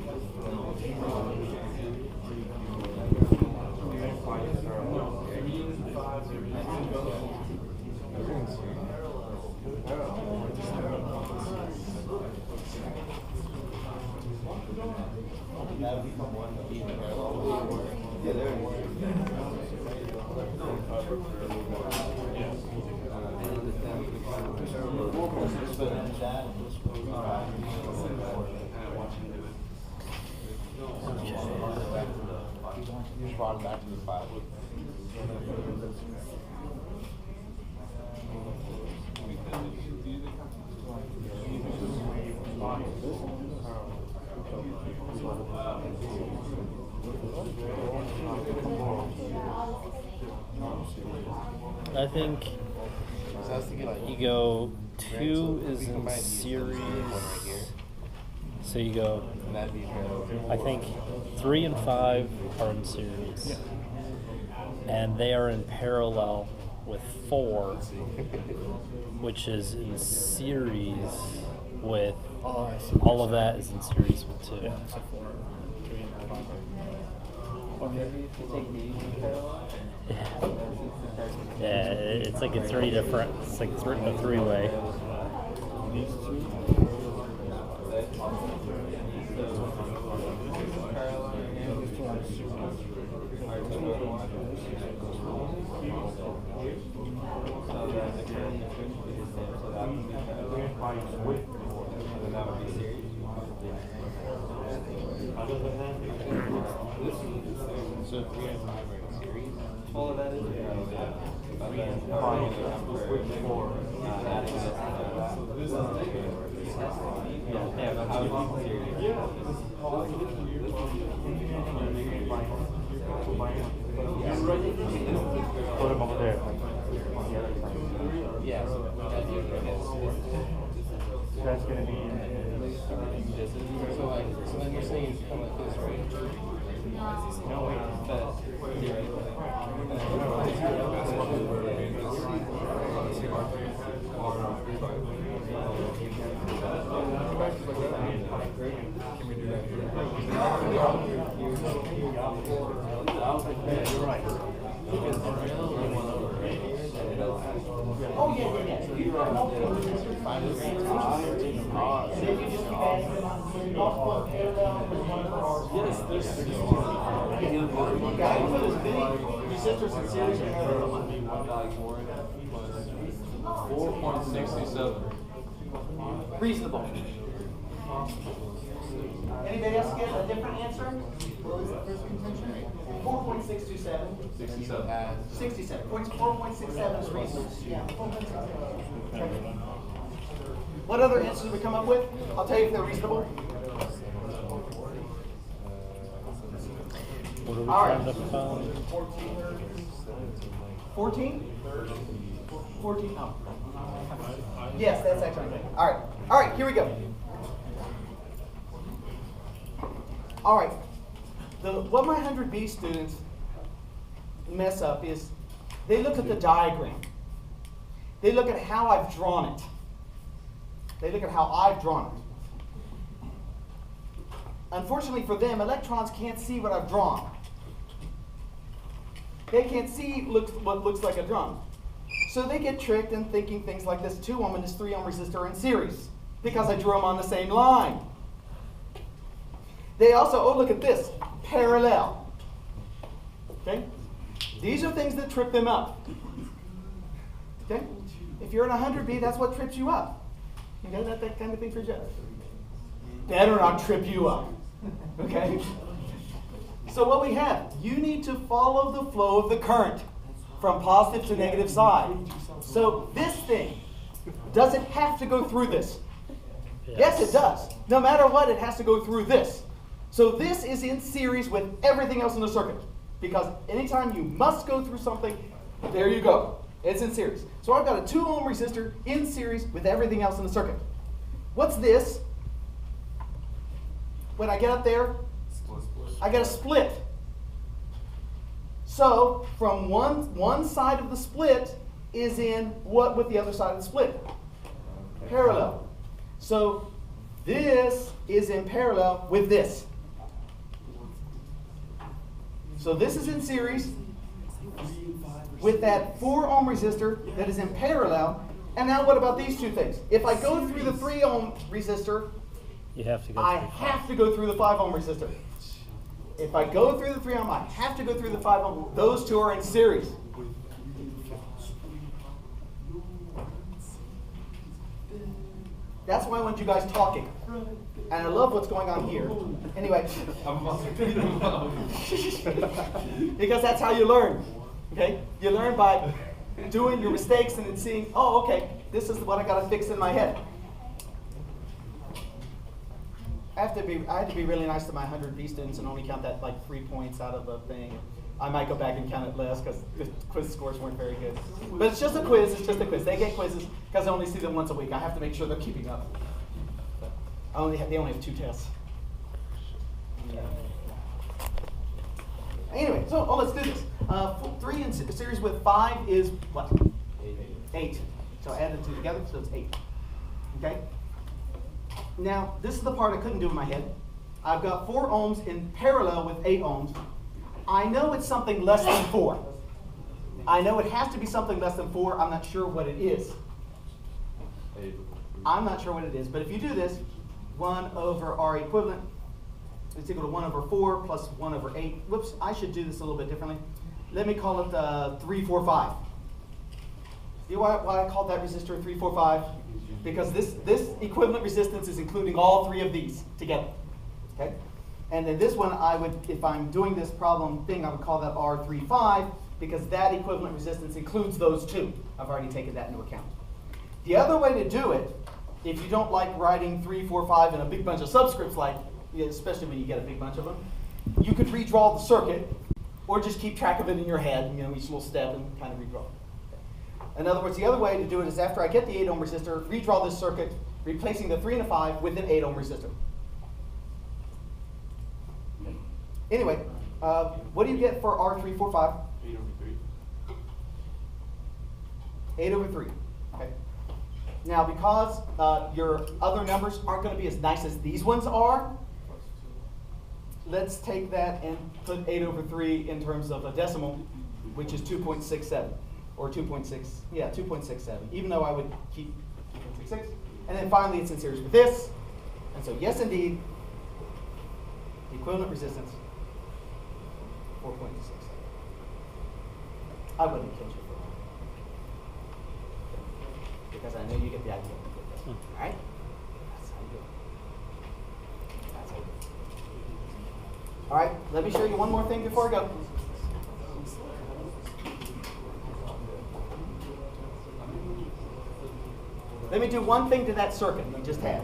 Yeah, there it is. You just brought it back to the 5. I think you go 2 is in series. So you go, I think 3 and 5 are in series. And they are in parallel with 4, which is in series with, all of that is in series with 2. Yeah, so 4, 3, and 5. Or maybe if you take these in parallel. Yeah, it's like a 3 different, it's like a 3-way. These 2. So 3 and 5 are in series. All of that is. Put them over there. Yeah, so that's going to be so then you're saying it's kind of like this, right? no wait. Oh, yeah, yeah, yeah. Yes, there's. Yeah, put as many resistors in series and parallel. 4.67. Reasonable. Anybody else get a different answer? What was the first contention rate? 4.627. 67. 67. 4.67 is reasonable. Yeah. What other answers did we come up with? I'll tell you if they're reasonable. What are we All right. trying to find? 14? 14, oh. Yes, that's actually okay. All right, here we go. All right, what my 100B students mess up is they look at the diagram. They look at how I've drawn it. They look at how I've drawn it. Unfortunately for them, electrons can't see what I've drawn. They can't see what looks like I've drawn. So they get tricked in thinking things like this 2 ohm and this 3 ohm resistor are in series because I drew them on the same line. They also, oh, look at this, parallel. Okay? These are things that trip them up. Okay? If you're in 100B, that's what trips you up. Okay, that kind of thing for you. Better not trip you up. Okay? So what we have, you need to follow the flow of the current from positive to negative side. So this thing, does it have to go through this? Yes, it does. No matter what, it has to go through this. So this is in series with everything else in the circuit. Because anytime you must go through something, there you go. It's in series. So I've got a 2 ohm resistor in series with everything else in the circuit. What's this? When I get up there, I get a split. So from one side of the split is in what with the other side of the split? Parallel. So this is in parallel with this. So this is in series with that 4 ohm resistor that is in parallel. And now what about these two things? If I go through the 3 ohm resistor, You have to go I through. have to go through the 5 ohm resistor. If I go through the 3 ohm, I have to go through the 5 ohm. Those two are in series. That's why I want you guys talking. And I love what's going on here. Anyway. Because that's how you learn. Okay? You learn by doing your mistakes and then seeing, oh, okay, this is what I got to fix in my head. I had to be really nice to my 100B students and only count that like 3 points out of the thing. I might go back and count it less because the quiz scores weren't very good. But it's just a quiz. It's just a quiz. They get quizzes because I only see them once a week. I have to make sure they're keeping up. They only have 2 tests. Anyway, so let's do this. 3 in series with 5 is what? 8. So add the 2 together, so it's 8. Okay? Now, this is the part I couldn't do in my head. I've got 4 ohms in parallel with 8 ohms. I know it's something less than 4. I know it has to be something less than 4. I'm not sure what it is. I'm not sure what it is. But if you do this, 1 over R equivalent is equal to 1 over 4 plus 1 over 8. Whoops, I should do this a little bit differently. Let me call it 3, 4, 5. You know why I called that resistor 3, 4, 5? Because this equivalent resistance is including all 3 of these together. Okay? And then this one, I would, if I'm doing this problem thing, I would call that R35 because that equivalent resistance includes those 2. I've already taken that into account. The other way to do it, if you don't like writing 3, 4, 5 in a big bunch of subscripts, like especially when you get a big bunch of them, you could redraw the circuit or just keep track of it in your head, each little step and kind of redraw it. In other words, the other way to do it is after I get the 8 ohm resistor, redraw this circuit, replacing the 3 and a 5 with an 8 ohm resistor. Anyway, what do you get for R345? 8 over 3. 8 over 3. Okay. Now, because your other numbers aren't going to be as nice as these ones are, let's take that and put 8 over 3 in terms of a decimal, which is 2.67. Or 2.6, yeah, 2.67, even though I would keep 2.66. And then finally, it's in series with this. And so, yes, indeed, the equivalent resistance, 4.67. I wouldn't have killed you for that. Because I know you get the idea. All right? That's how you do it. That's how you do it. All right, let me show you one more thing before I go. Let me do one thing to that circuit we just had.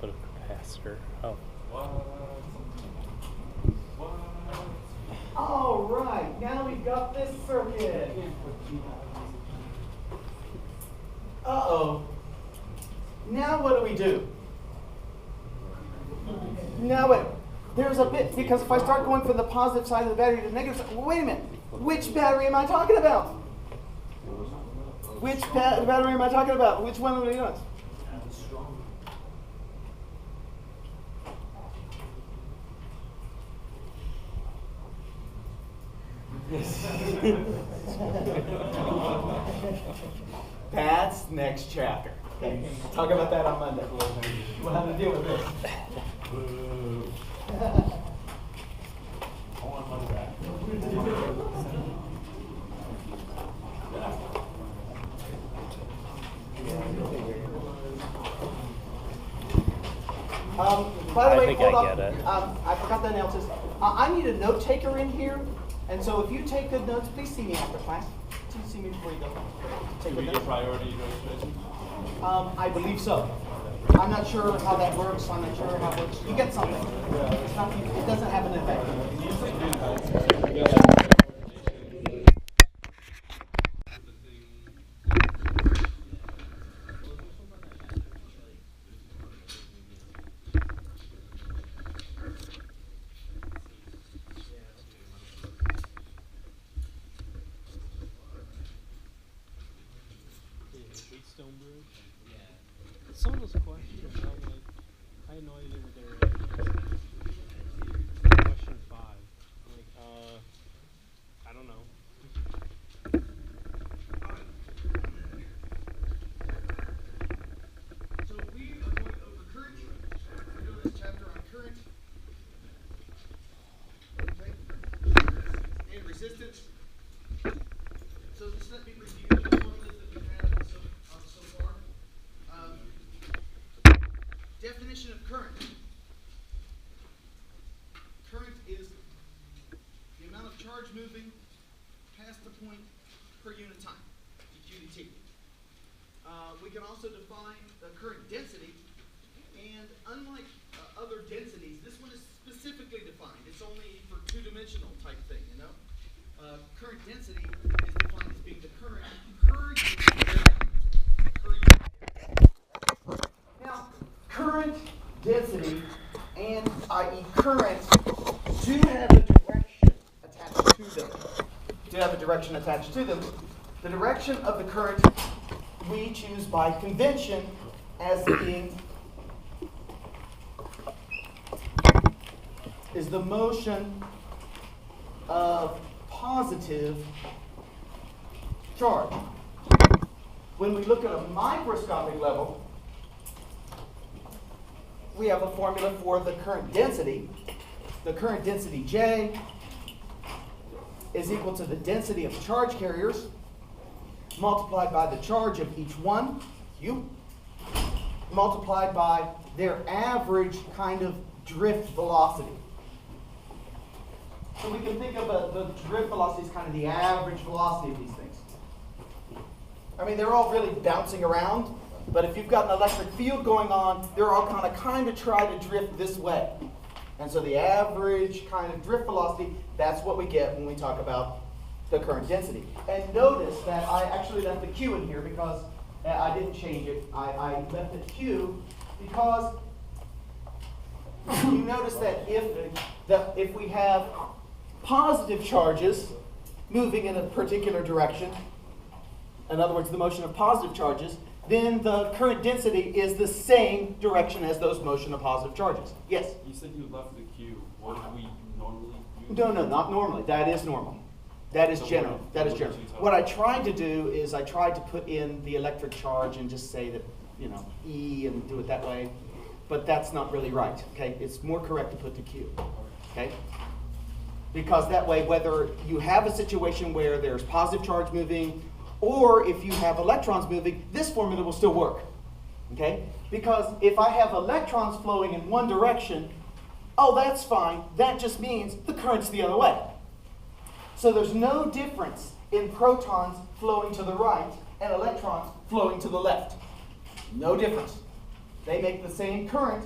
put a capacitor. Oh. All right, now we've got this circuit. Uh-oh. Now what do we do? Now wait, there's a bit, because if I start going from the positive side of the battery to the negative side, well, wait a minute. Which battery am I talking about? Which battery am I talking about? Which one are we doing? That's next chapter. Okay. Talk about that on Monday. We'll have to deal with this. By the way, hold on. I forgot to announce this. I need a note taker in here, and so if you take good notes, please see me after class. Please see me before you go. Take good notes. Priority registration? I believe so. I'm not sure how that works. I'm not sure how it works. You get something. It's not, it doesn't have an effect. Some of those questions, I had no idea what they were. Question 5, I don't know. So we are going over current. We're doing this chapter on current. Okay. And resistance. So just let me review the formulas that we've had so far. Definition of current. Current is the amount of charge moving past the point per unit time, QDT. We can also define the current density, and unlike other densities, this one is specifically defined. It's only for two-dimensional type thing, you know? Current density is defined as being the current per unit. Now, current density and i.e. current do have a direction attached to them. The direction of the current we choose by convention as being is the motion of positive charge. When we look at a microscopic level, we have a formula for the current density. The current density J is equal to the density of charge carriers multiplied by the charge of each one, Q, multiplied by their average kind of drift velocity. So we can think of the drift velocity as kind of the average velocity of these things. I mean, they're all really bouncing around, but if you've got an electric field going on, they're all kind of try to drift this way. And so the average kind of drift velocity, that's what we get when we talk about the current density. And notice that I actually left the Q in here because I didn't change it. I left the Q because you notice that if we have positive charges moving in a particular direction, in other words, the motion of positive charges, then the current density is the same direction as those motion of positive charges. Yes? You said you left the Q. What do we normally use? No, not normally. That is normal. That is general. That is general. What I tried to do is I tried to put in the electric charge and just say that, E and do it that way. But that's not really right, okay? It's more correct to put the Q, okay? Because that way, whether you have a situation where there's positive charge moving or if you have electrons moving, this formula will still work, okay? Because if I have electrons flowing in one direction, oh, that's fine. That just means the current's the other way. So there's no difference in protons flowing to the right and electrons flowing to the left. No difference. they make the same current,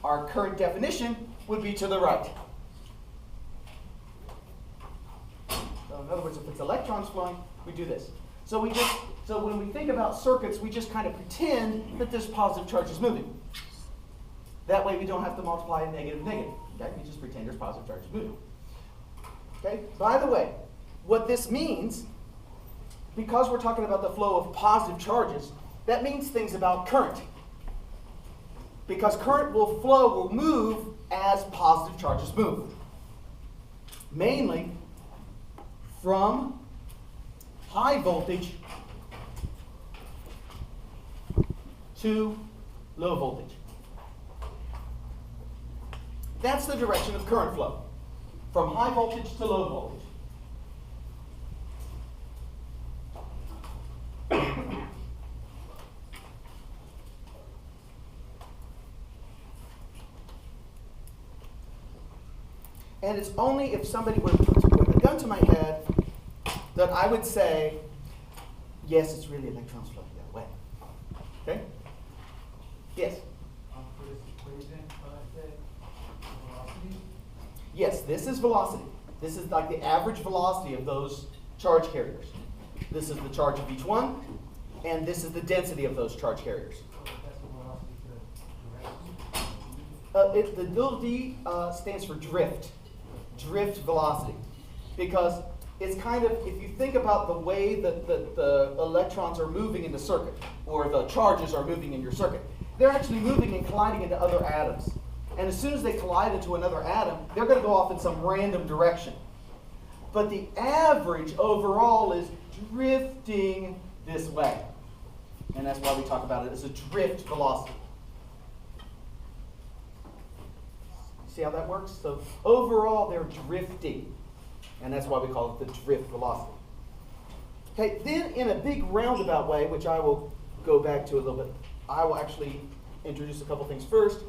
our current definition would be to the right. So in other words, if it's electrons flowing, we do this. So when we think about circuits, we just kind of pretend that this positive charge is moving. That way we don't have to multiply a negative negative. Okay? We just pretend there's positive charges moving. Okay? By the way, what this means, because we're talking about the flow of positive charges, that means things about current. Because current will move as positive charges move. Mainly from high voltage to low voltage. That's the direction of current flow, from high voltage to low voltage. And it's only if somebody were to put a gun to my head that I would say, yes, it's really electrons flowing that way. Okay? Yes? For this equation, what I said, velocity. Yes, this is velocity. This is like the average velocity of those charge carriers. This is the charge of each one, and this is the density of those charge carriers. So that's the velocity to direction. The little d stands for drift velocity, because it's kind of, if you think about the way that the electrons are moving in the circuit, or the charges are moving in your circuit, they're actually moving and colliding into other atoms. And as soon as they collide into another atom, they're going to go off in some random direction. But the average overall is drifting this way. And that's why we talk about it as a drift velocity. See how that works? So overall, they're drifting. And that's why we call it the drift velocity. Okay, then in a big roundabout way, which I will go back to a little bit, I will actually introduce a couple things first.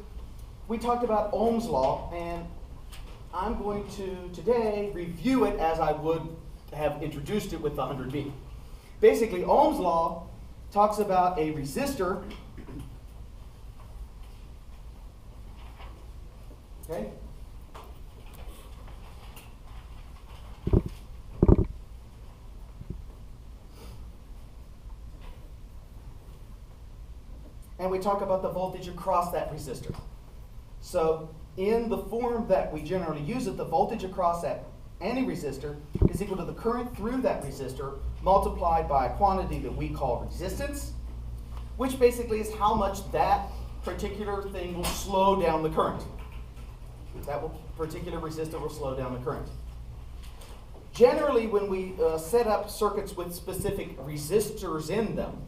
We talked about Ohm's law, and I'm going to today review it as I would have introduced it with the 100B. Basically, Ohm's law talks about a resistor. Okay? And we talk about the voltage across that resistor. So in the form that we generally use it, the voltage across that any resistor is equal to the current through that resistor multiplied by a quantity that we call resistance, which basically is how much that particular thing will slow down the current. That particular resistor will slow down the current. Generally, when we set up circuits with specific resistors in them,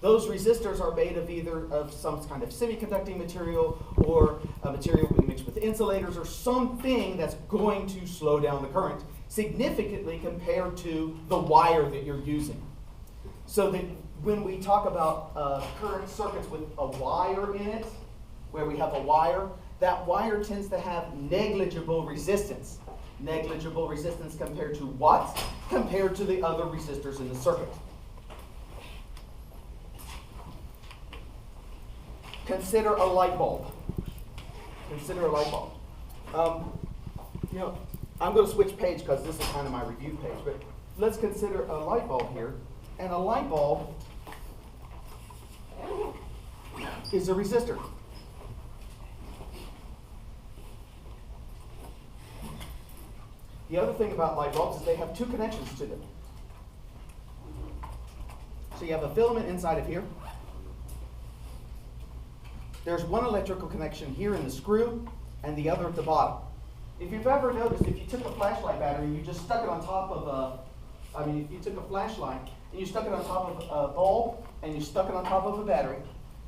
those resistors are made of either of some kind of semiconducting material or a material mixed with insulators or something that's going to slow down the current significantly compared to the wire that you're using. So that when we talk about current circuits with a wire in it, where we have a wire, that wire tends to have negligible resistance. Negligible resistance compared to what? Compared to the other resistors in the circuit. Consider a light bulb. Consider a light bulb. I'm going to switch page because this is kind of my review page, but let's consider a light bulb here. And a light bulb is a resistor. The other thing about light bulbs is they have two connections to them. So you have a filament inside of here. There's one electrical connection here in the screw and the other at the bottom. If you've ever noticed, if you took a flashlight battery and you just stuck it on top of if you took a flashlight and you stuck it on top of a bulb and you stuck it on top of a battery,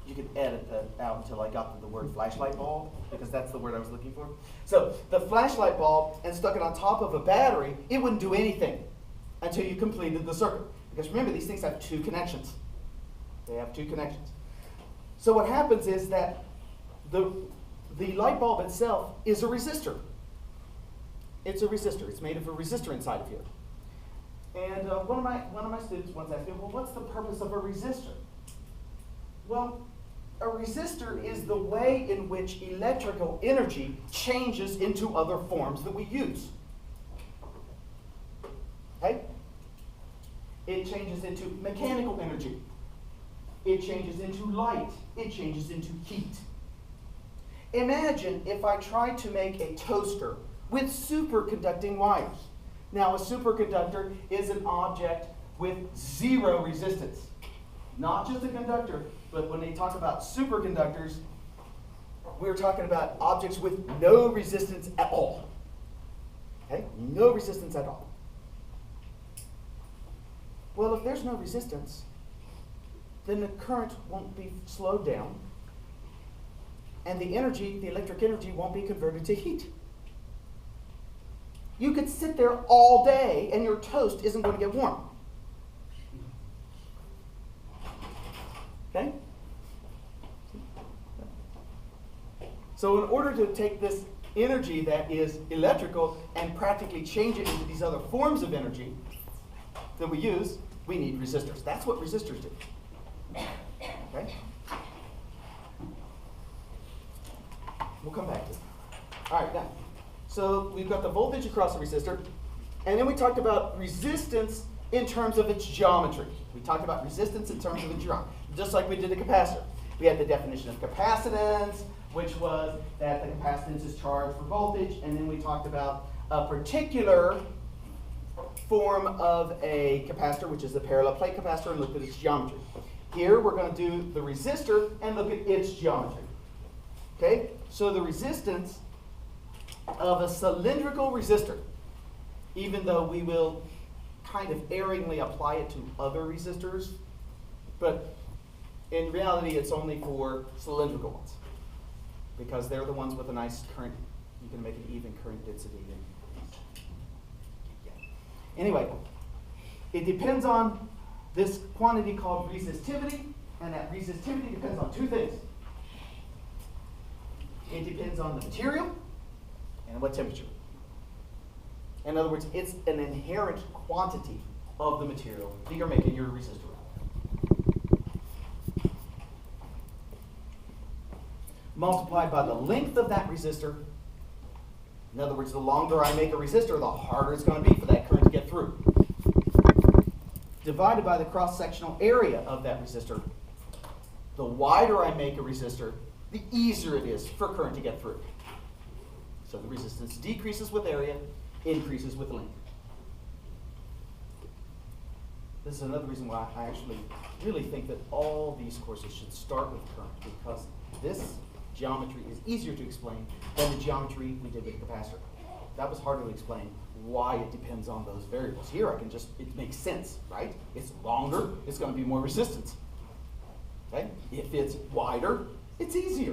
you could edit that out until I got to the word flashlight bulb, because that's the word I was looking for. So the flashlight bulb and stuck it on top of a battery, it wouldn't do anything until you completed the circuit. Because remember, these things have two connections. They have two connections. So what happens is that the light bulb itself is a resistor. It's a resistor. It's made of a resistor inside of here. And one of my students once asked me, well, what's the purpose of a resistor? Well, a resistor is the way in which electrical energy changes into other forms that we use. Okay? It changes into mechanical energy. It changes into light. It changes into heat. Imagine if I tried to make a toaster with superconducting wires. Now, a superconductor is an object with zero resistance. Not just a conductor, but when they talk about superconductors, we're talking about objects with no resistance at all. Okay? No resistance at all. Well, if there's no resistance, then the current won't be slowed down, and the energy, the electric energy, won't be converted to heat. You could sit there all day and your toast isn't going to get warm. Okay? So in order to take this energy that is electrical and practically change it into these other forms of energy that we use, we need resistors. That's what resistors do. Okay? We'll come back to it. All right, now. So we've got the voltage across the resistor, and then we talked about resistance in terms of its geometry. We talked about resistance in terms of its geometry, just like we did the capacitor. We had the definition of capacitance, which was that the capacitance is charged for voltage, and then we talked about a particular form of a capacitor, which is the parallel plate capacitor, and looked at its geometry. Here we're going to do the resistor and look at its geometry. Okay? So the resistance of a cylindrical resistor, even though we will kind of erringly apply it to other resistors, but in reality it's only for cylindrical ones, because they're the ones with a nice current. You can make an even current density. Anyway, it depends on this quantity called resistivity, and that resistivity depends on two things. It depends on the material and what temperature. In other words, it's an inherent quantity of the material that you're making your resistor out of. Multiplied by the length of that resistor. In other words, the longer I make a resistor, the harder it's going to be for that current to get through. Divided by the cross-sectional area of that resistor. The wider I make a resistor, the easier it is for current to get through. So the resistance decreases with area, increases with length. This is another reason why I actually really think that all these courses should start with current, because this geometry is easier to explain than the geometry we did with the capacitor. That was harder to explain why it depends on those variables. Here I can just, it makes sense, right? It's longer, it's going to be more resistance. Okay? If it's wider, it's easier.